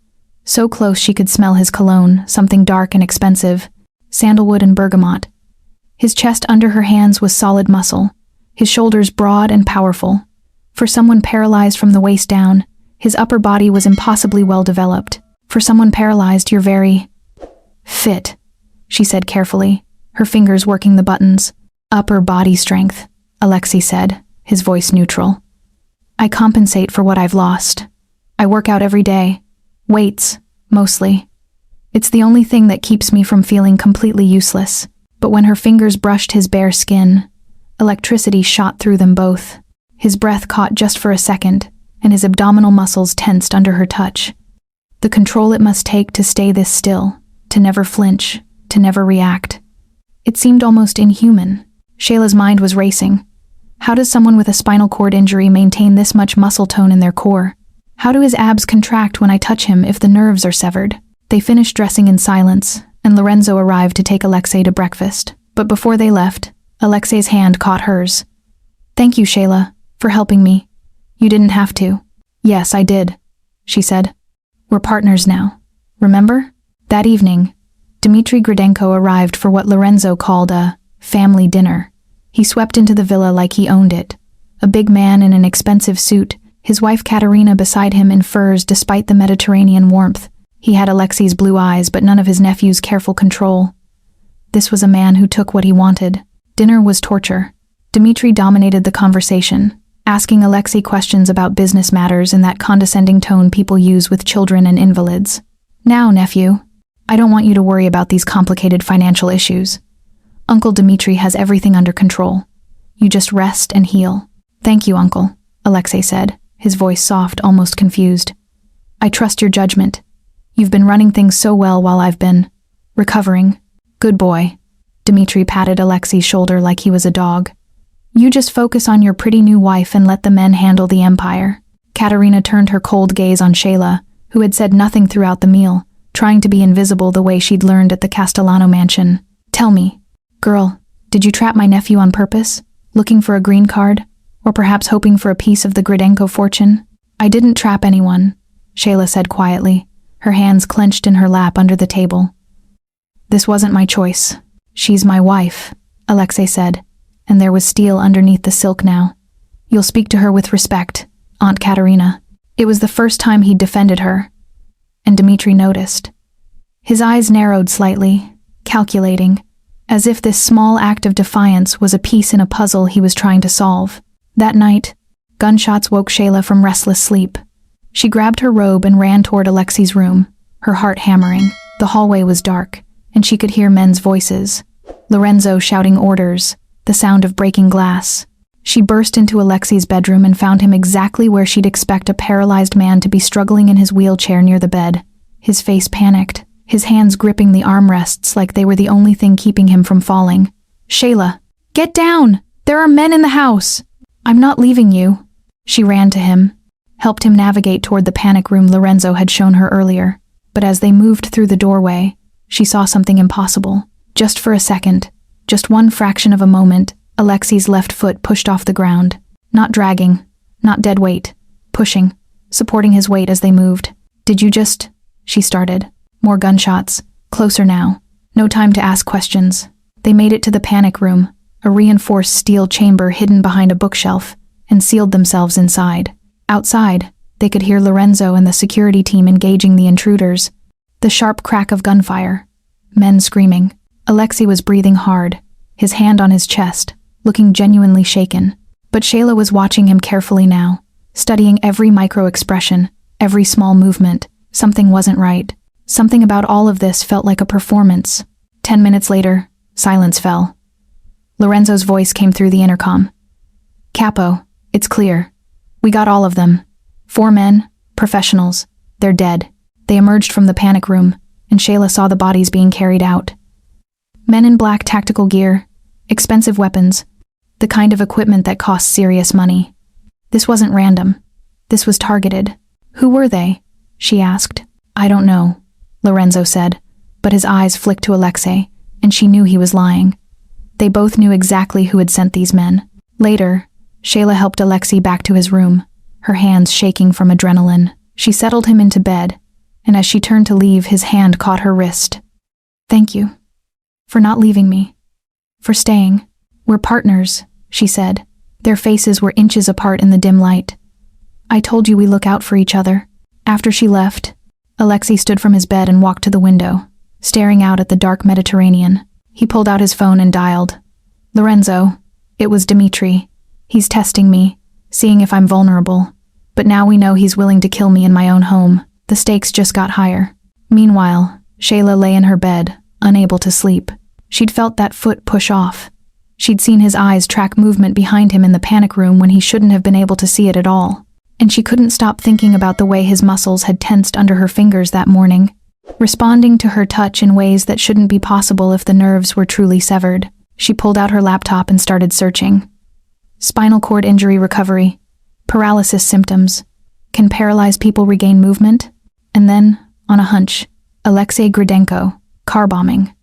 so close she could smell his cologne, something dark and expensive, sandalwood and bergamot. His chest under her hands was solid muscle, his shoulders broad and powerful. For someone paralyzed from the waist down, his upper body was impossibly well developed. "For someone paralyzed, you're very fit," she said carefully, her fingers working the buttons. "Upper body strength," Alexei said, his voice neutral. "I compensate for what I've lost. I work out every day. Weights, mostly. It's the only thing that keeps me from feeling completely useless." But when her fingers brushed his bare skin, electricity shot through them both. His breath caught just for a second, and his abdominal muscles tensed under her touch. The control it must take to stay this still, to never flinch, to never react. It seemed almost inhuman. Shayla's mind was racing. How does someone with a spinal cord injury maintain this much muscle tone in their core? How do his abs contract when I touch him if the nerves are severed? They finished dressing in silence, and Lorenzo arrived to take Alexei to breakfast. But before they left, Alexei's hand caught hers. "Thank you, Shayla, for helping me. You didn't have to." "Yes, I did," she said. "We're partners now. Remember?" That evening, Dmitry Gridenko arrived for what Lorenzo called a family dinner. He swept into the villa like he owned it. A big man in an expensive suit, his wife Katerina beside him in furs despite the Mediterranean warmth. He had Alexei's blue eyes, but none of his nephew's careful control. This was a man who took what he wanted. Dinner was torture. Dmitry dominated the conversation, asking Alexei questions about business matters in that condescending tone people use with children and invalids. "Now, nephew, I don't want you to worry about these complicated financial issues. Uncle Dmitry has everything under control. You just rest and heal." "Thank you, Uncle," Alexei said, his voice soft, almost confused. "I trust your judgment. You've been running things so well while I've been recovering." "Good boy." Dmitry patted Alexei's shoulder like he was a dog. "You just focus on your pretty new wife and let the men handle the empire." Katerina turned her cold gaze on Shayla, who had said nothing throughout the meal, trying to be invisible the way she'd learned at the Castellano mansion. "Tell me, girl, did you trap my nephew on purpose, looking for a green card, or perhaps hoping for a piece of the Gridenko fortune?" "I didn't trap anyone," Shayla said quietly, her hands clenched in her lap under the table. "This wasn't my choice. She's my wife," Alexei said, and there was steel underneath the silk now. "You'll speak to her with respect, Aunt Katerina." It was the first time he'd defended her, and Dmitry noticed. His eyes narrowed slightly, calculating, as if this small act of defiance was a piece in a puzzle he was trying to solve. That night, gunshots woke Shayla from restless sleep. She grabbed her robe and ran toward Alexei's room, her heart hammering. The hallway was dark, and she could hear men's voices. Lorenzo shouting orders, the sound of breaking glass. She burst into Alexei's bedroom and found him exactly where she'd expect a paralyzed man to be, struggling in his wheelchair near the bed, his face panicked, his hands gripping the armrests like they were the only thing keeping him from falling. "Shayla, get down! There are men in the house! I'm not leaving you." She ran to him, helped him navigate toward the panic room Lorenzo had shown her earlier. But as they moved through the doorway, she saw something impossible. Just for a second, just one fraction of a moment, Alexei's left foot pushed off the ground. Not dragging, not dead weight, pushing, supporting his weight as they moved. "Did you just—" she started. More gunshots, closer now. No time to ask questions. They made it to the panic room, a reinforced steel chamber hidden behind a bookshelf, and sealed themselves inside. Outside, they could hear Lorenzo and the security team engaging the intruders. The sharp crack of gunfire. Men screaming. Alexei was breathing hard, his hand on his chest, looking genuinely shaken. But Shayla was watching him carefully now, studying every micro-expression, every small movement. Something wasn't right. Something about all of this felt like a performance. 10 minutes later, silence fell. Lorenzo's voice came through the intercom. "Capo, it's clear. We got all of them. 4 men, professionals. They're dead." They emerged from the panic room, and Shayla saw the bodies being carried out. Men in black tactical gear, expensive weapons, the kind of equipment that costs serious money. This wasn't random. This was targeted. "Who were they?" she asked. "I don't know," Lorenzo said, but his eyes flicked to Alexei, and she knew he was lying. They both knew exactly who had sent these men. Later, Shayla helped Alexei back to his room, her hands shaking from adrenaline. She settled him into bed, and as she turned to leave, his hand caught her wrist. "Thank you. For not leaving me. For staying. We're partners," she said. Their faces were inches apart in the dim light. "I told you we look out for each other." After she left, Alexei stood from his bed and walked to the window, staring out at the dark Mediterranean. He pulled out his phone and dialed. "Lorenzo, it was Dimitri. He's testing me, seeing if I'm vulnerable. But now we know he's willing to kill me in my own home. The stakes just got higher." Meanwhile, Shayla lay in her bed, unable to sleep. She'd felt that foot push off. She'd seen his eyes track movement behind him in the panic room when he shouldn't have been able to see it at all. And she couldn't stop thinking about the way his muscles had tensed under her fingers that morning, responding to her touch in ways that shouldn't be possible if the nerves were truly severed. She pulled out her laptop and started searching. Spinal cord injury recovery, paralysis symptoms. Can paralyzed people regain movement? And then, on a hunch, Alexei Gridenko, car bombing.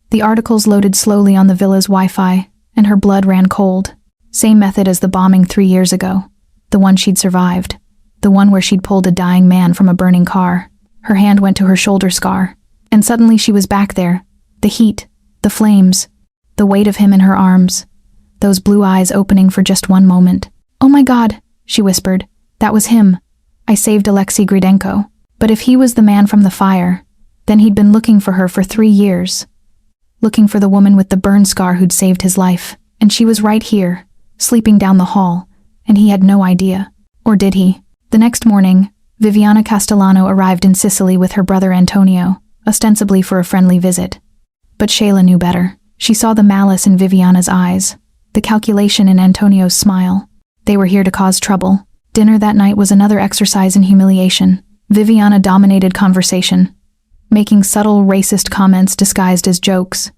The articles loaded slowly on the villa's Wi-Fi, and her blood ran cold. Same method as the bombing 3 years ago. The one she'd survived. The one where she'd pulled a dying man from a burning car. Her hand went to her shoulder scar, and suddenly she was back there. The heat, the flames, the weight of him in her arms. Those blue eyes opening for just one moment. "Oh my God," she whispered. "That was him. I saved Alexei Gridenko." But if he was the man from the fire, then he'd been looking for her for 3 years. Looking for the woman with the burn scar who'd saved his life. And she was right here, sleeping down the hall, and he had no idea. Or did he? The next morning, Viviana Castellano arrived in Sicily with her brother Antonio, ostensibly for a friendly visit. But Shayla knew better. She saw the malice in Viviana's eyes, the calculation in Antonio's smile. They were here to cause trouble. Dinner that night was another exercise in humiliation. Viviana dominated conversation, making subtle racist comments disguised as jokes,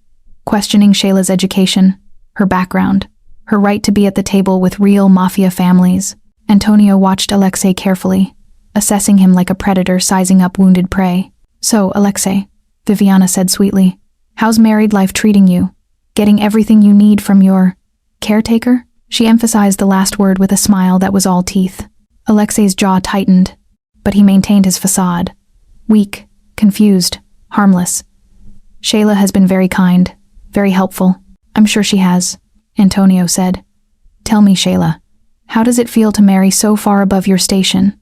questioning Shayla's education, her background, her right to be at the table with real mafia families. Antonio watched Alexei carefully, assessing him like a predator sizing up wounded prey. "So, Alexei," Viviana said sweetly, "how's married life treating you? Getting everything you need from your caretaker?" She emphasized the last word with a smile that was all teeth. Alexei's jaw tightened, but he maintained his facade. Weak, confused, harmless. "Shayla has been very kind, very helpful. I'm sure she has," Antonio said. "Tell me, Shayla, how does it feel to marry so far above your station?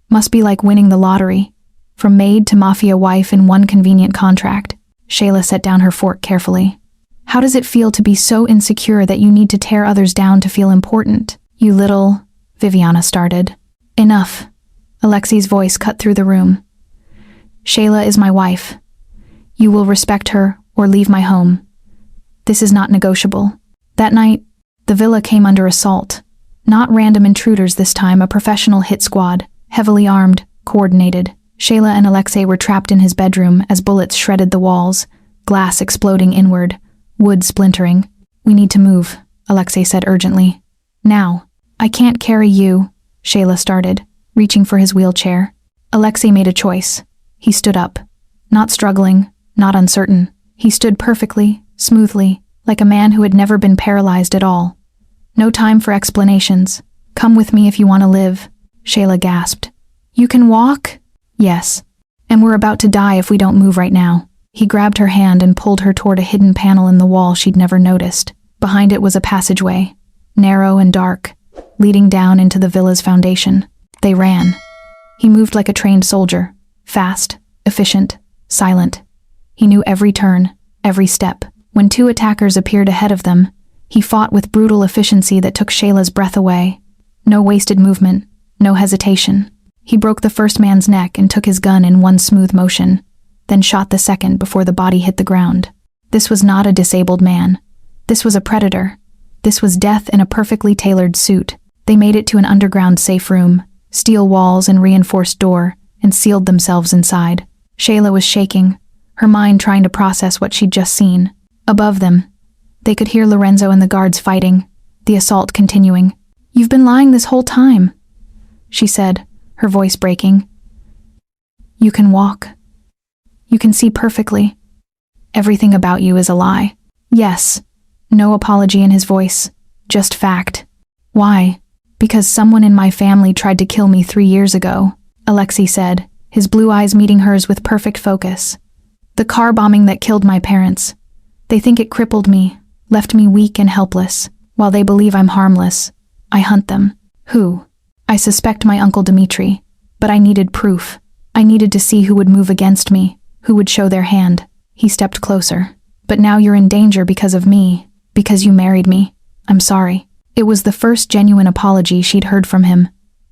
Must be like winning the lottery. From maid to mafia wife in one convenient contract." Shayla set down her fork carefully. "How does it feel to be so insecure that you need to tear others down to feel important? You little—" Viviana started. "Enough." Alexei's voice cut through the room. "Shayla is my wife. You will respect her or leave my home. This is not negotiable." That night, the villa came under assault. Not random intruders this time, a professional hit squad, heavily armed, coordinated. Shayla and Alexei were trapped in his bedroom as bullets shredded the walls, glass exploding inward, wood splintering. "We need to move," Alexei said urgently. "Now." "I can't carry you," Shayla started, reaching for his wheelchair. Alexei made a choice. He stood up. Not struggling, not uncertain. He stood perfectly, smoothly, like a man who had never been paralyzed at all. No time for explanations. Come with me if you want to live, Shayla gasped. You can walk? Yes. And we're about to die if we don't move right now. He grabbed her hand and pulled her toward a hidden panel in the wall she'd never noticed. Behind it was a passageway, narrow and dark, leading down into the villa's foundation. They ran. He moved like a trained soldier, fast, efficient, silent. He knew every turn, every step. When two attackers appeared ahead of them, he fought with brutal efficiency that took Shayla's breath away. No wasted movement, no hesitation. He broke the first man's neck and took his gun in one smooth motion, then shot the second before the body hit the ground. This was not a disabled man. This was a predator. This was death in a perfectly tailored suit. They made it to an underground safe room, steel walls and reinforced door, and sealed themselves inside. Shayla was shaking, her mind trying to process what she'd just seen. Above them, they could hear Lorenzo and the guards fighting, the assault continuing. You've been lying this whole time, she said, her voice breaking. You can walk. You can see perfectly. Everything about you is a lie. Yes. No apology in his voice, just fact. Why? Because someone in my family tried to kill me 3 years ago, Alexei said, his blue eyes meeting hers with perfect focus. The car bombing that killed my parents. They think it crippled me, left me weak and helpless. While they believe I'm harmless, I hunt them. Who? I suspect my uncle Dmitri, but I needed proof. I needed to see who would move against me, who would show their hand. He stepped closer. But now you're in danger because of me, because you married me. I'm sorry. It was the first genuine apology she'd heard from him,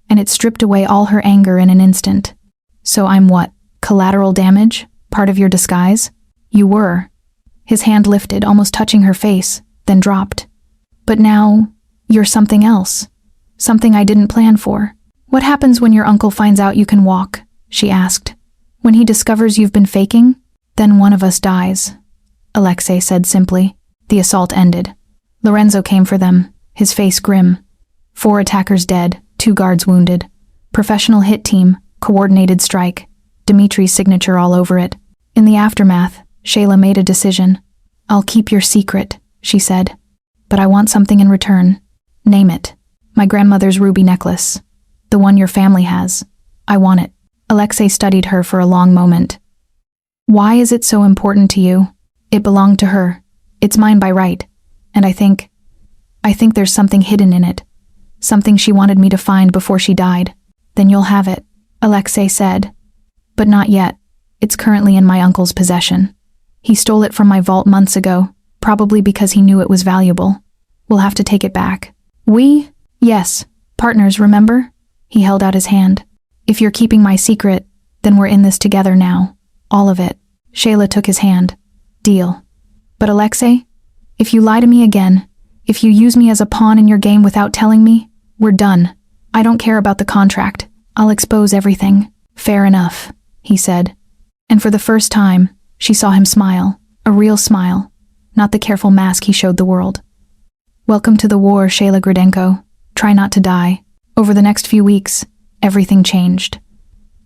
and it stripped away all her anger in an instant. So I'm what? Collateral damage? Part of your disguise? You were. His hand lifted, almost touching her face, then dropped. But now, you're something else. Something I didn't plan for. What happens when your uncle finds out you can walk? She asked. When he discovers you've been faking? Then one of us dies, Alexei said simply. The assault ended. Lorenzo came for them, his face grim. 4 attackers dead, 2 guards wounded. Professional hit team, coordinated strike. Dimitri's signature all over it. In the aftermath, Shayla made a decision. I'll keep your secret, she said. But I want something in return. Name it. My grandmother's ruby necklace. The one your family has. I want it. Alexei studied her for a long moment. Why is it so important to you? It belonged to her. It's mine by right. And I think there's something hidden in it. Something she wanted me to find before she died. Then you'll have it, Alexei said. But not yet. It's currently in my uncle's possession. He stole it from my vault months ago, probably because he knew it was valuable. We'll have to take it back. We? Yes. Partners, remember? He held out his hand. If you're keeping my secret, then we're in this together now. All of it. Shayla took his hand. Deal. But Alexei, if you lie to me again, if you use me as a pawn in your game without telling me, we're done. I don't care about the contract. I'll expose everything. Fair enough, he said. And for the first time, she saw him smile. A real smile. Not the careful mask he showed the world. Welcome to the war, Shayla Gridenko. Try not to die. Over the next few weeks, everything changed.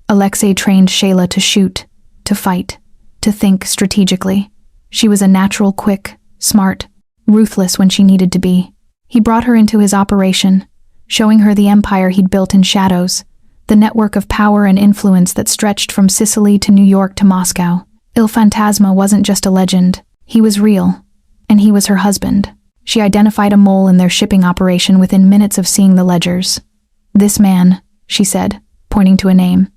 Alexei trained Shayla to shoot, to fight, to think strategically. She was a natural, quick, smart, ruthless when she needed to be. He brought her into his operation, showing her the empire he'd built in shadows, the network of power and influence that stretched from Sicily to New York to Moscow. Il Fantasma wasn't just a legend. He was real, and he was her husband. She identified a mole in their shipping operation within minutes of seeing the ledgers. This man, she said, pointing to a name.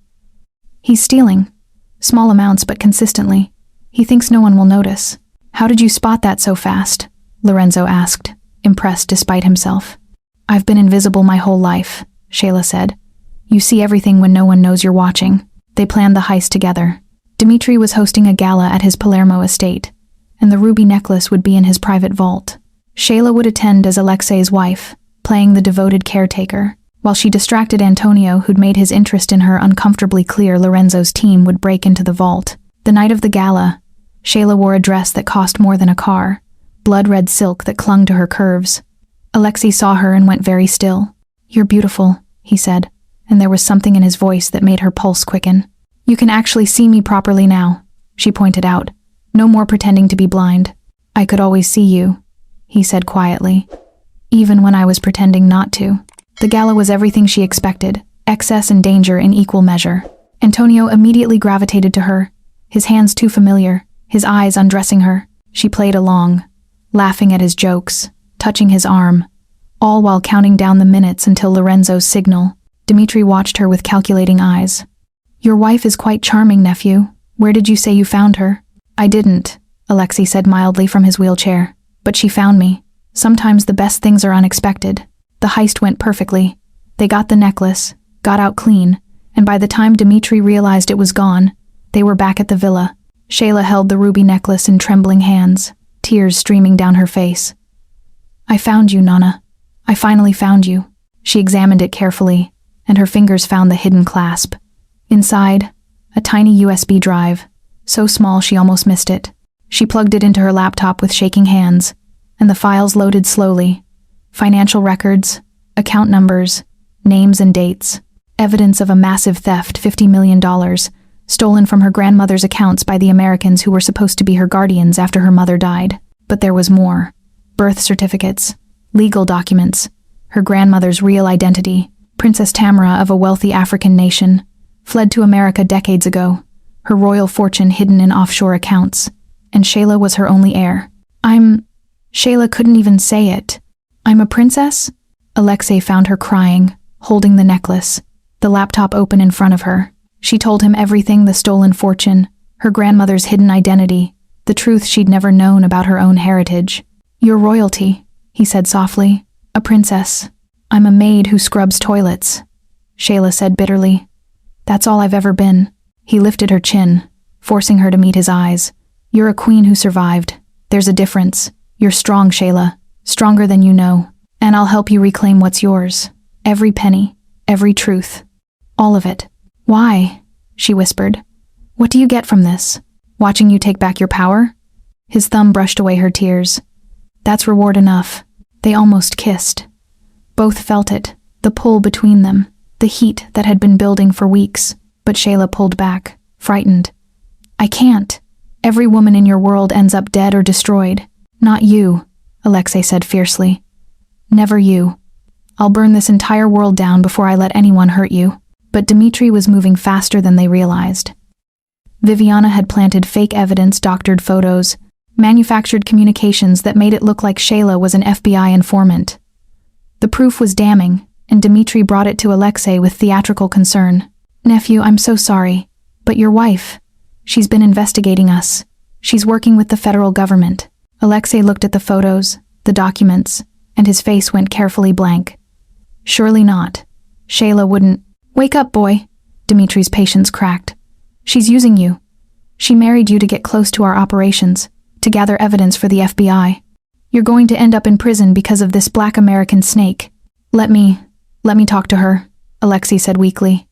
He's stealing. Small amounts, but consistently. He thinks no one will notice. How did you spot that so fast? Lorenzo asked, impressed despite himself. I've been invisible my whole life, Shayla said. You see everything when no one knows you're watching. They planned the heist together. Dmitri was hosting a gala at his Palermo estate, and the ruby necklace would be in his private vault. Shayla would attend as Alexei's wife, playing the devoted caretaker. While she distracted Antonio, who'd made his interest in her uncomfortably clear, Lorenzo's team would break into the vault. The night of the gala, Shayla wore a dress that cost more than a car, blood-red silk that clung to her curves. Alexei saw her and went very still. You're beautiful, he said, and there was something in his voice that made her pulse quicken. You can actually see me properly now, she pointed out. No more pretending to be blind. I could always see you, he said quietly, even when I was pretending not to. The gala was everything she expected, excess and danger in equal measure. Antonio immediately gravitated to her, his hands too familiar, his eyes undressing her. She played along, laughing at his jokes, touching his arm, all while counting down the minutes until Lorenzo's signal. Dimitri watched her with calculating eyes. Your wife is quite charming, nephew. Where did you say you found her? I didn't, Alexei said mildly from his wheelchair. But she found me. Sometimes the best things are unexpected. The heist went perfectly. They got the necklace, got out clean, and by the time Dimitri realized it was gone, they were back at the villa. Shayla held the ruby necklace in trembling hands, tears streaming down her face. I found you, Nana. I finally found you. She examined it carefully, and her fingers found the hidden clasp. Inside, a tiny USB drive, so small she almost missed it. She plugged it into her laptop with shaking hands, and the files loaded slowly. Financial records, account numbers, names and dates. Evidence of a massive theft, $50 million, stolen from her grandmother's accounts by the Americans who were supposed to be her guardians after her mother died. But there was more. Birth certificates, legal documents, her grandmother's real identity. Princess Tamara of a wealthy African nation, fled to America decades ago, her royal fortune hidden in offshore accounts, and Shayla was her only heir. Shayla couldn't even say it. I'm a princess? Alexei found her crying, holding the necklace, the laptop open in front of her. She told him everything: the stolen fortune, her grandmother's hidden identity, the truth she'd never known about her own heritage. You're royalty, he said softly. A princess. I'm a maid who scrubs toilets, Shayla said bitterly. That's all I've ever been. He lifted her chin, forcing her to meet his eyes. You're a queen who survived. There's a difference. You're strong, Shayla. Stronger than you know. And I'll help you reclaim what's yours. Every penny. Every truth. All of it. Why? She whispered. What do you get from this? Watching you take back your power? His thumb brushed away her tears. That's reward enough. They almost kissed. Both felt it, the pull between them, the heat that had been building for weeks. But Shayla pulled back, frightened. I can't. Every woman in your world ends up dead or destroyed. Not you, Alexei said fiercely. Never you. I'll burn this entire world down before I let anyone hurt you. But Dimitri was moving faster than they realized. Viviana had planted fake evidence, doctored photos, manufactured communications that made it look like Shayla was an FBI informant. The proof was damning, and Dimitri brought it to Alexei with theatrical concern. Nephew, I'm so sorry, but your wife, she's been investigating us. She's working with the federal government. Alexei looked at the photos, the documents, and his face went carefully blank. Surely not. Shayla wouldn't. Wake up, boy, Dimitri's patience cracked. She's using you. She married you to get close to our operations, to gather evidence for the FBI. You're going to end up in prison because of this black American snake. Let me talk to her, Alexei said weakly.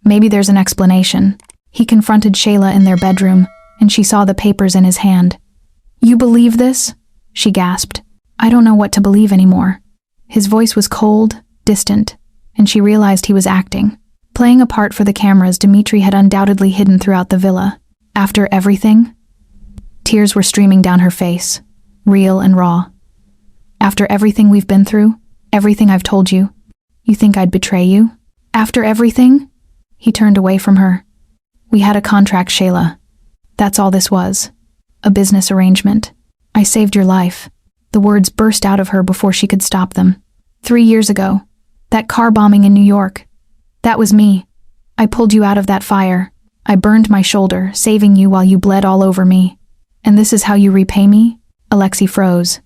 Maybe there's an explanation. He confronted Shayla in their bedroom, and she saw the papers in his hand. You believe this? She gasped. I don't know what to believe anymore. His voice was cold, distant, and she realized he was acting. Playing a part for the cameras Dimitri had undoubtedly hidden throughout the villa. After everything? Tears were streaming down her face, real and raw. After everything we've been through, everything I've told you, you think I'd betray you? After everything? He turned away from her. We had a contract, Shayla. That's all this was. A business arrangement. I saved your life. The words burst out of her before she could stop them. 3 years ago, that car bombing in New York. That was me. I pulled you out of that fire. I burned my shoulder, saving you while you bled all over me. And this is how you repay me? Alexei froze.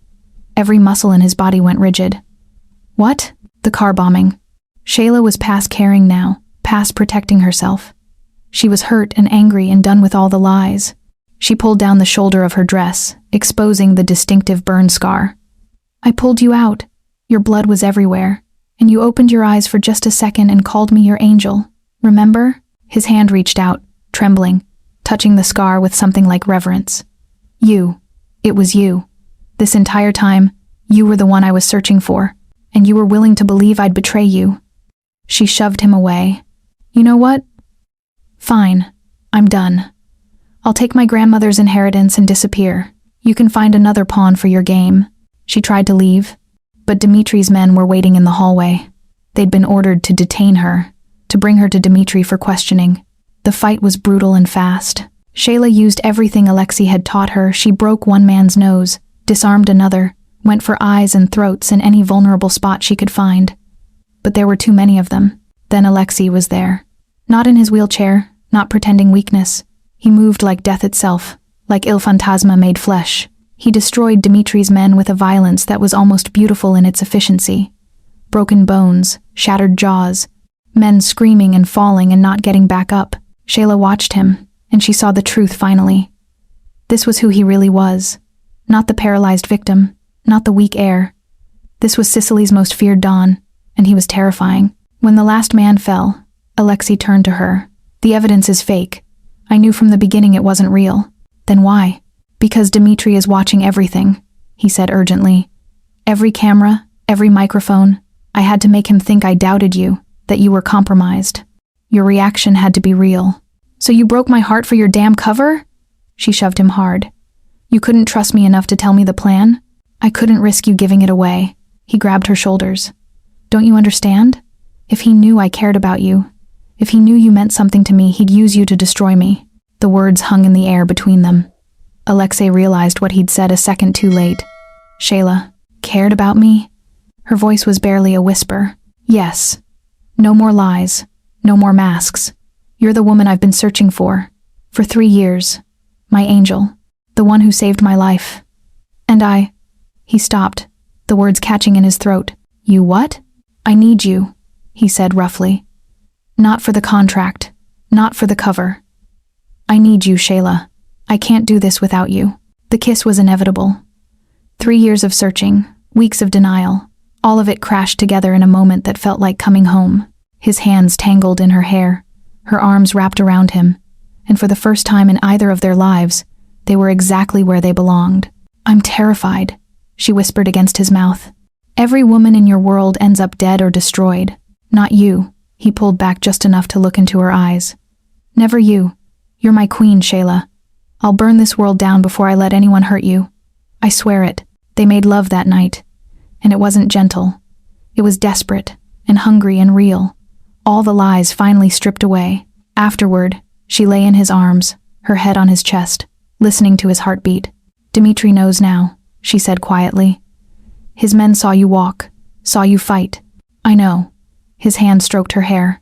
Every muscle in his body went rigid. What? The car bombing. Shayla was past caring now, past protecting herself. She was hurt and angry and done with all the lies. She pulled down the shoulder of her dress, exposing the distinctive burn scar. I pulled you out. Your blood was everywhere, and you opened your eyes for just a second and called me your angel. Remember? His hand reached out, trembling, touching the scar with something like reverence. You. It was you. This entire time, you were the one I was searching for, and you were willing to believe I'd betray you. She shoved him away. You know what? Fine. I'm done. I'll take my grandmother's inheritance and disappear. You can find another pawn for your game." She tried to leave, but Dimitri's men were waiting in the hallway. They'd been ordered to detain her, to bring her to Dimitri for questioning. The fight was brutal and fast. Shayla used everything Alexei had taught her. She broke one man's nose, disarmed another, went for eyes and throats in any vulnerable spot she could find. But there were too many of them. Then Alexei was there. Not in his wheelchair, not pretending weakness. He moved like death itself, like Il Fantasma made flesh. He destroyed Dimitri's men with a violence that was almost beautiful in its efficiency. Broken bones, shattered jaws, men screaming and falling and not getting back up. Shayla watched him, and she saw the truth finally. This was who he really was. Not the paralyzed victim, not the weak heir. This was Sicily's most feared Don, and he was terrifying. When the last man fell, Alexei turned to her. "The evidence is fake. I knew from the beginning it wasn't real." "Then why?" "Because Dimitri is watching everything," he said urgently. "Every camera, every microphone. I had to make him think I doubted you, that you were compromised. Your reaction had to be real." "So you broke my heart for your damn cover?" She shoved him hard. "You couldn't trust me enough to tell me the plan? I couldn't risk you giving it away." He grabbed her shoulders. "Don't you understand? If he knew I cared about you, if he knew you meant something to me, he'd use you to destroy me." The words hung in the air between them. Alexei realized what he'd said a second too late. "Shayla, cared about me?" Her voice was barely a whisper. "Yes. No more lies. No more masks. You're the woman I've been searching for 3 years. My angel. The one who saved my life. And I..." He stopped, the words catching in his throat. "You what?" "I need you," he said roughly. "Not for the contract. Not for the cover. I need you, Shayla. I can't do this without you." The kiss was inevitable. 3 years of searching, weeks of denial, all of it crashed together in a moment that felt like coming home. His hands tangled in her hair, her arms wrapped around him, and for the first time in either of their lives, they were exactly where they belonged. "I'm terrified," she whispered against his mouth. "Every woman in your world ends up dead or destroyed. Not you." He pulled back just enough to look into her eyes. "Never you. You're my queen, Shayla. I'll burn this world down before I let anyone hurt you. I swear it." They made love that night, and it wasn't gentle. It was desperate and hungry and real. All the lies finally stripped away. Afterward, she lay in his arms, her head on his chest, listening to his heartbeat. "Dimitri knows now," she said quietly. "His men saw you walk, saw you fight." "I know." His hand stroked her hair.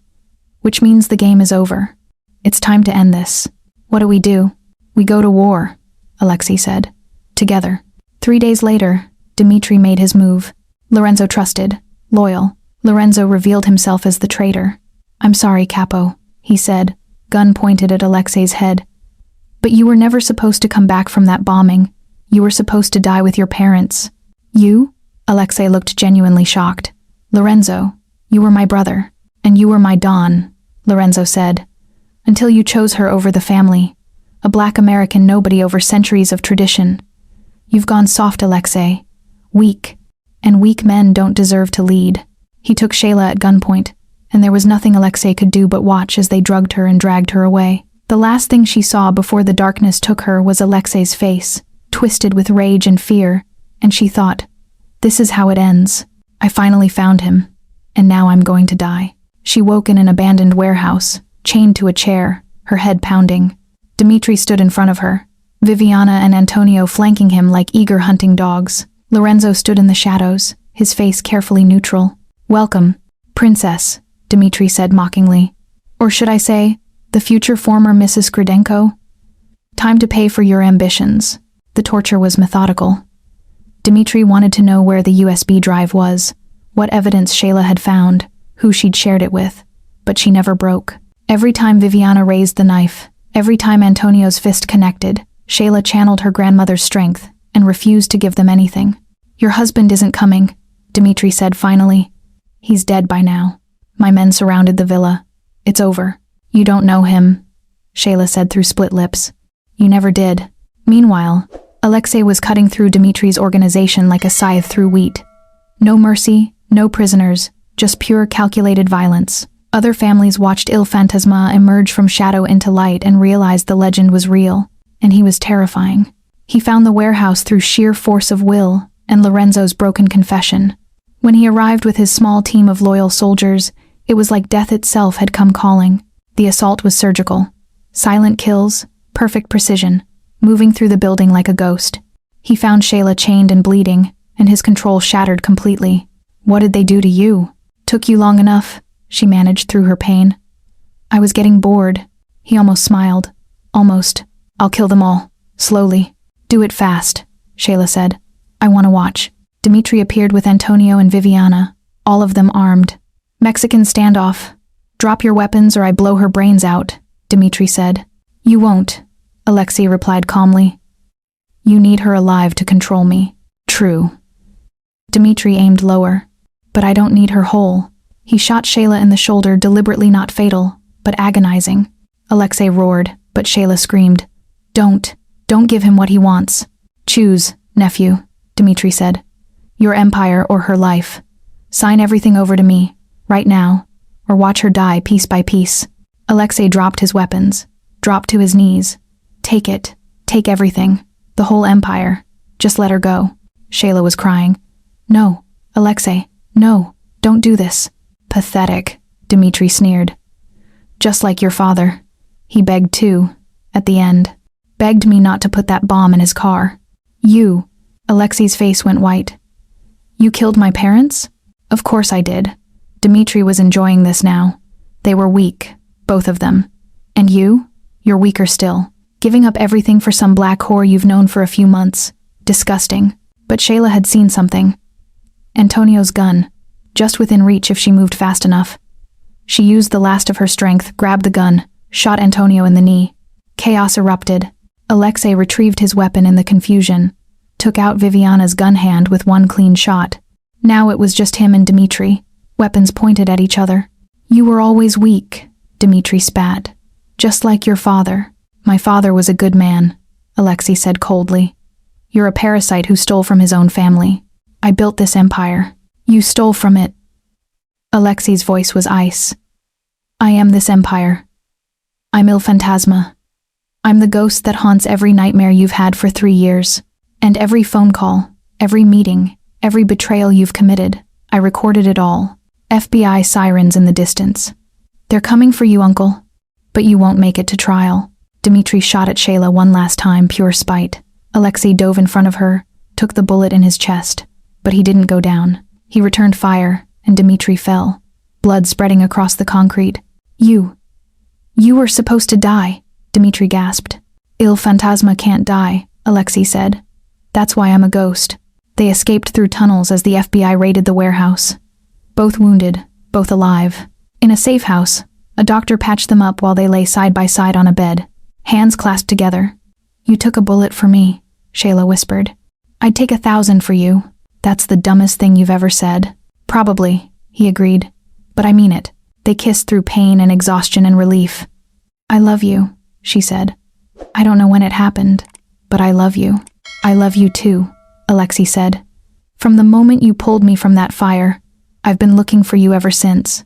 "Which means the game is over. It's time to end this." "What do we do?" "We go to war," Alexei said. "Together." 3 days later, Dimitri made his move. Lorenzo trusted, loyal. Lorenzo revealed himself as the traitor. "I'm sorry, Capo," he said, gun pointed at Alexei's head. "But you were never supposed to come back from that bombing. You were supposed to die with your parents." "You?" Alexei looked genuinely shocked. "Lorenzo, you were my brother, and you were my Don," Lorenzo said. "Until you chose her over the family. A black American nobody over centuries of tradition. You've gone soft, Alexei. Weak. And weak men don't deserve to lead." He took Shayla at gunpoint, and there was nothing Alexei could do but watch as they drugged her and dragged her away. The last thing she saw before the darkness took her was Alexei's face, twisted with rage and fear, and she thought, "This is how it ends. I finally found him, and now I'm going to die." She woke in an abandoned warehouse, chained to a chair, her head pounding. Dimitri stood in front of her, Viviana and Antonio flanking him like eager hunting dogs. Lorenzo stood in the shadows, his face carefully neutral. "Welcome, Princess," Dimitri said mockingly. "Or should I say, the future former Mrs. Skrydenko? Time to pay for your ambitions." The torture was methodical. Dimitri wanted to know where the USB drive was, what evidence Shayla had found, who she'd shared it with, but she never broke. Every time Viviana raised the knife, every time Antonio's fist connected, Shayla channeled her grandmother's strength and refused to give them anything. "Your husband isn't coming," Dimitri said finally. "He's dead by now." My men surrounded the villa. "It's over." "You don't know him," Shayla said through split lips. "You never did." Meanwhile, Alexei was cutting through Dimitri's organization like a scythe through wheat. No mercy, no prisoners, just pure calculated violence. Other families watched Il Fantasma emerge from shadow into light and realized the legend was real. and he was terrifying. He found the warehouse through sheer force of will and Lorenzo's broken confession. When he arrived with his small team of loyal soldiers, it was like death itself had come calling. The assault was surgical. Silent kills, perfect precision, moving through the building like a ghost. He found Shayla chained and bleeding, and his control shattered completely. "What did they do to you?" "Took you long enough," she managed through her pain. "I was getting bored." He almost smiled. "Almost. I'll kill them all. Slowly." "Do it fast," Shayla said. "I want to watch." Dimitri appeared with Antonio and Viviana, all of them armed. "Mexican standoff. Drop your weapons or I blow her brains out," Dimitri said. "You won't," Alexei replied calmly. "You need her alive to control me." "True." Dimitri aimed lower. "But I don't need her whole." He shot Shayla in the shoulder, deliberately not fatal, but agonizing. Alexei roared, but Shayla screamed. Don't give him what he wants." "Choose, nephew," Dimitri said. "Your empire or her life. Sign everything over to me, right now, or watch her die piece by piece." Alexei dropped his weapons, dropped to his knees. "Take it. Take everything. The whole empire. Just let her go." Shayla was crying. "No, Alexei, no, don't do this." "Pathetic," Dimitri sneered. "Just like your father. He begged too, at the end. Begged me not to put that bomb in his car." "You," Alexei's face went white. "You killed my parents?" "Of course I did." Dimitri was enjoying this now. They were weak, both of them. "And you? You're weaker still. Giving up everything for some black whore you've known for a few months. Disgusting." But Shayla had seen something. Antonio's gun, just within reach if she moved fast enough. She used the last of her strength, grabbed the gun, shot Antonio in the knee. Chaos erupted. Alexei retrieved his weapon in the confusion, took out Viviana's gun hand with one clean shot. Now it was just him and Dimitri, weapons pointed at each other. "You were always weak," Dimitri spat. "Just like your father." "My father was a good man," Alexei said coldly. "You're a parasite who stole from his own family. I built this empire. You stole from it." Alexei's voice was ice. "I am this empire. I'm Il Fantasma. I'm the ghost that haunts every nightmare you've had for 3 years. And every phone call, every meeting, every betrayal you've committed, I recorded it all. FBI sirens in the distance. They're coming for you, uncle. But you won't make it to trial." Dimitri shot at Shayla one last time, pure spite. Alexei dove in front of her, took the bullet in his chest, but he didn't go down. He returned fire, and Dimitri fell, blood spreading across the concrete. You were supposed to die," Dimitri gasped. "Il Fantasma can't die," Alexei said. "That's why I'm a ghost." They escaped through tunnels as the FBI raided the warehouse. Both wounded, both alive. In a safe house, a doctor patched them up while they lay side by side on a bed, hands clasped together. "You took a bullet for me," Shayla whispered. "I'd take 1,000 for you." "That's the dumbest thing you've ever said." "Probably," he agreed. "But I mean it." They kissed through pain and exhaustion and relief. "I love you," she said. "I don't know when it happened, but I love you." "I love you too," Alexei said. "From the moment you pulled me from that fire, I've been looking for you ever since.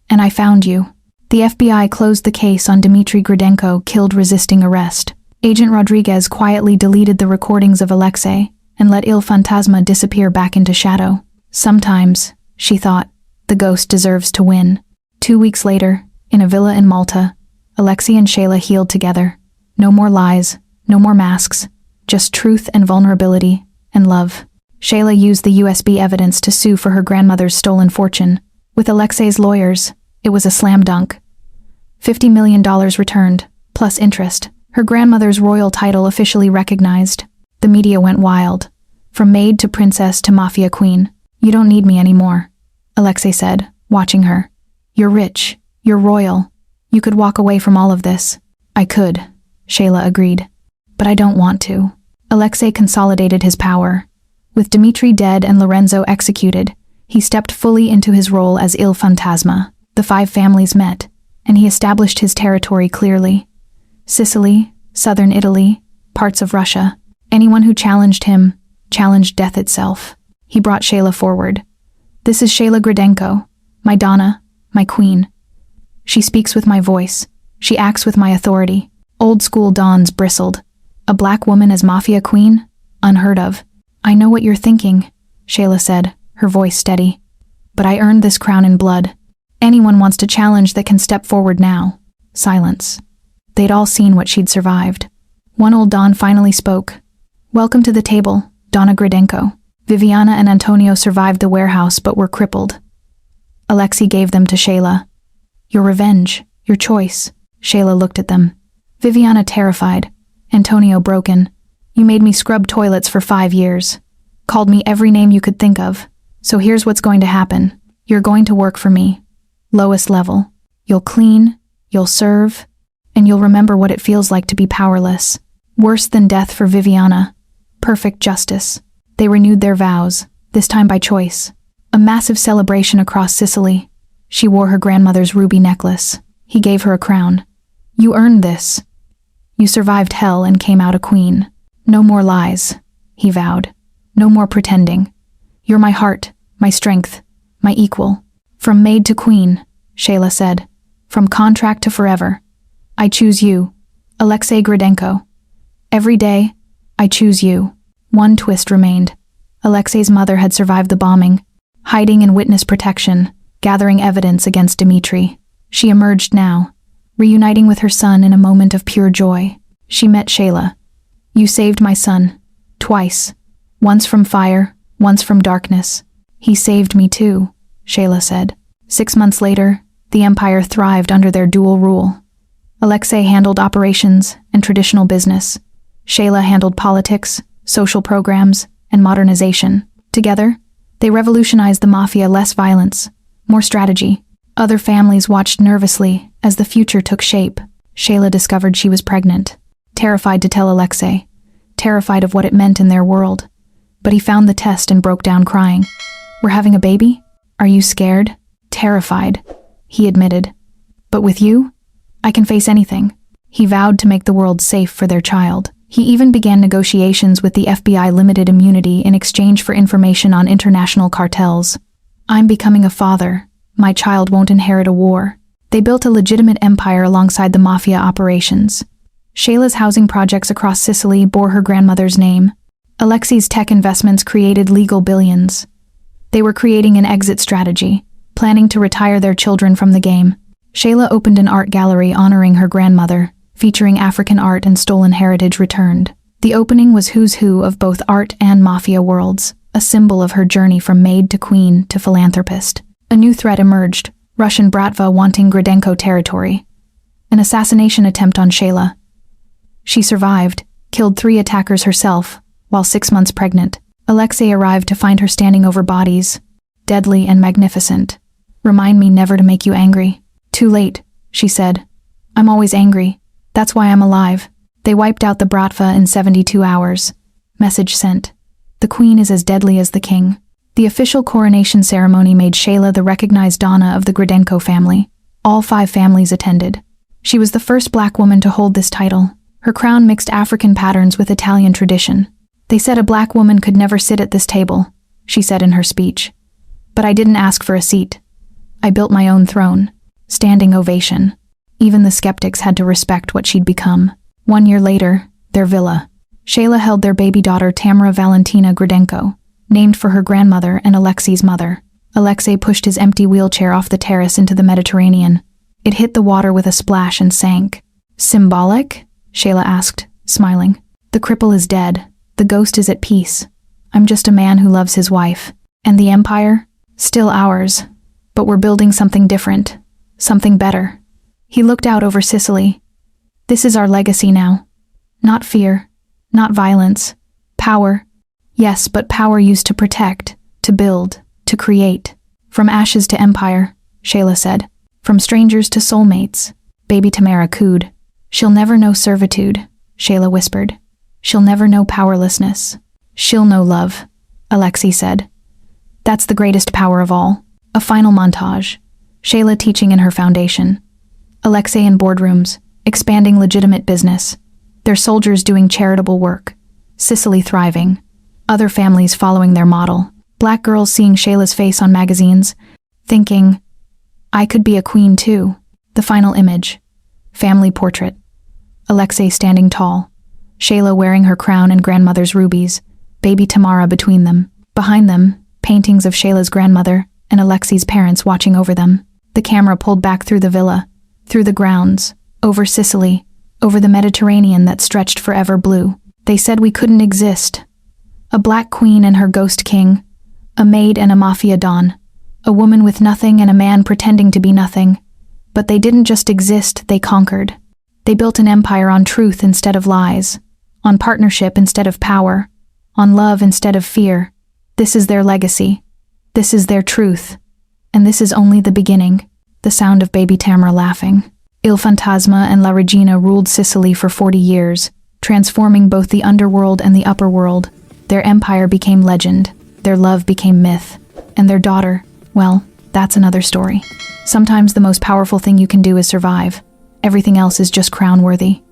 And I found you." The FBI closed the case on Dmitry Gridenko, killed resisting arrest. Agent Rodriguez quietly deleted the recordings of Alexei and let Il Fantasma disappear back into shadow. Sometimes, she thought, the ghost deserves to win. 2 weeks later, in a villa in Malta, Alexei and Shayla healed together. No more lies, no more masks, just truth and vulnerability, and love. Shayla used the USB evidence to sue for her grandmother's stolen fortune. With Alexei's lawyers, it was a slam dunk. $50 million returned, plus interest. Her grandmother's royal title officially recognized. The media went wild. From maid to princess to mafia queen. "You don't need me anymore," Alexei said, watching her. "You're rich. You're royal. You could walk away from all of this." "I could," Shayla agreed. "But I don't want to." Alexei consolidated his power. With Dmitry dead and Lorenzo executed, he stepped fully into his role as Il Fantasma. The 5 families met, and he established his territory clearly. Sicily, southern Italy, parts of Russia. Anyone who challenged him challenged death itself. He brought Shayla forward. "This is Shayla Gridenko, my Donna, my queen. She speaks with my voice. She acts with my authority." Old school dons bristled. A black woman as Mafia Queen? Unheard of. I know what you're thinking, Shayla said, her voice steady. But I earned this crown in blood. Anyone wants to challenge that can step forward now. Silence. They'd all seen what she'd survived. One old Don finally spoke. Welcome to the table, Donna Gridenko. Viviana and Antonio survived the warehouse but were crippled. Alexei gave them to Shayla. Your revenge, your choice. Shayla looked at them. Viviana terrified. Antonio broken. You made me scrub toilets for 5 years. Called me every name you could think of. So here's what's going to happen. You're going to work for me. Lowest level. You'll clean, you'll serve, and you'll remember what it feels like to be powerless. Worse than death for Viviana. Perfect justice. They renewed their vows, this time by choice. A massive celebration across Sicily. She wore her grandmother's ruby necklace. He gave her a crown. You earned this. You survived hell and came out a queen. No more lies, he vowed. No more pretending. You're my heart, my strength, my equal. From maid to queen, Shayla said. From contract to forever. I choose you, Alexei Gridenko. Every day, I choose you. One twist remained. Alexei's mother had survived the bombing, hiding in witness protection, gathering evidence against Dmitri. She emerged now, reuniting with her son in a moment of pure joy. She met Shayla. You saved my son. Twice. Once from fire, once from darkness. He saved me too, Shayla said. 6 months later, the empire thrived under their dual rule. Alexei handled operations and traditional business. Shayla handled politics, social programs, and modernization. Together, they revolutionized the mafia. Less violence, more strategy. Other families watched nervously as the future took shape. Shayla discovered she was pregnant, terrified to tell Alexei, terrified of what it meant in their world. But he found the test and broke down crying. We're having a baby? Are you scared? Terrified, he admitted. But with you, I can face anything. He vowed to make the world safe for their child. He even began negotiations with the FBI limited immunity in exchange for information on international cartels. I'm becoming a father. My child won't inherit a war. They built a legitimate empire alongside the mafia operations. Shayla's housing projects across Sicily bore her grandmother's name. Alexei's tech investments created legal billions. They were creating an exit strategy, planning to retire their children from the game. Shayla opened an art gallery honoring her grandmother, featuring African art and stolen heritage returned. The opening was who's who of both art and mafia worlds, a symbol of her journey from maid to queen to philanthropist. A new threat emerged, Russian Bratva wanting Gridenko territory. An assassination attempt on Shayla. She survived, killed 3 attackers herself, while 6 months pregnant. Alexei arrived to find her standing over bodies, deadly and magnificent. Remind me never to make you angry. Too late, she said. I'm always angry. That's why I'm alive. They wiped out the Bratva in 72 hours. Message sent. The queen is as deadly as the king. The official coronation ceremony made Shayla the recognized Donna of the Gridenko family. All 5 families attended. She was the first black woman to hold this title. Her crown mixed African patterns with Italian tradition. They said a black woman could never sit at this table, she said in her speech. But I didn't ask for a seat. I built my own throne. Standing ovation. Even the skeptics had to respect what she'd become. 1 year later, their villa. Shayla held their baby daughter Tamara Valentina Gridenko, named for her grandmother and Alexei's mother. Alexei pushed his empty wheelchair off the terrace into the Mediterranean. It hit the water with a splash and sank. Symbolic? Shayla asked, smiling. The cripple is dead. The ghost is at peace. I'm just a man who loves his wife. And the empire? Still ours. But we're building something different. Something better. He looked out over Sicily. This is our legacy now. Not fear. Not violence. Power. Yes, but power used to protect, to build, to create. From ashes to empire, Shayla said. From strangers to soulmates. Baby Tamara cooed. She'll never know servitude, Shayla whispered. She'll never know powerlessness. She'll know love, Alexei said. That's the greatest power of all. A final montage. Shayla teaching in her foundation. Alexei in boardrooms, expanding legitimate business. Their soldiers doing charitable work. Sicily thriving. Other families following their model. Black girls seeing Shayla's face on magazines, thinking, I could be a queen too. The final image. Family portrait. Alexei standing tall. Shayla wearing her crown and grandmother's rubies, baby Tamara between them. Behind them, paintings of Shayla's grandmother and Alexi's parents watching over them. The camera pulled back through the villa, through the grounds, over Sicily, over the Mediterranean that stretched forever blue. They said we couldn't exist. A black queen and her ghost king, a maid and a mafia don, a woman with nothing and a man pretending to be nothing. But they didn't just exist, they conquered. They built an empire on truth instead of lies, on partnership instead of power, on love instead of fear. This is their legacy. This is their truth. And this is only the beginning. The sound of baby Tamara laughing. Il Fantasma and La Regina ruled Sicily for 40 years, transforming both the underworld and the upper world. Their empire became legend, their love became myth, and their daughter, well, that's another story. Sometimes the most powerful thing you can do is survive. Everything else is just crown-worthy.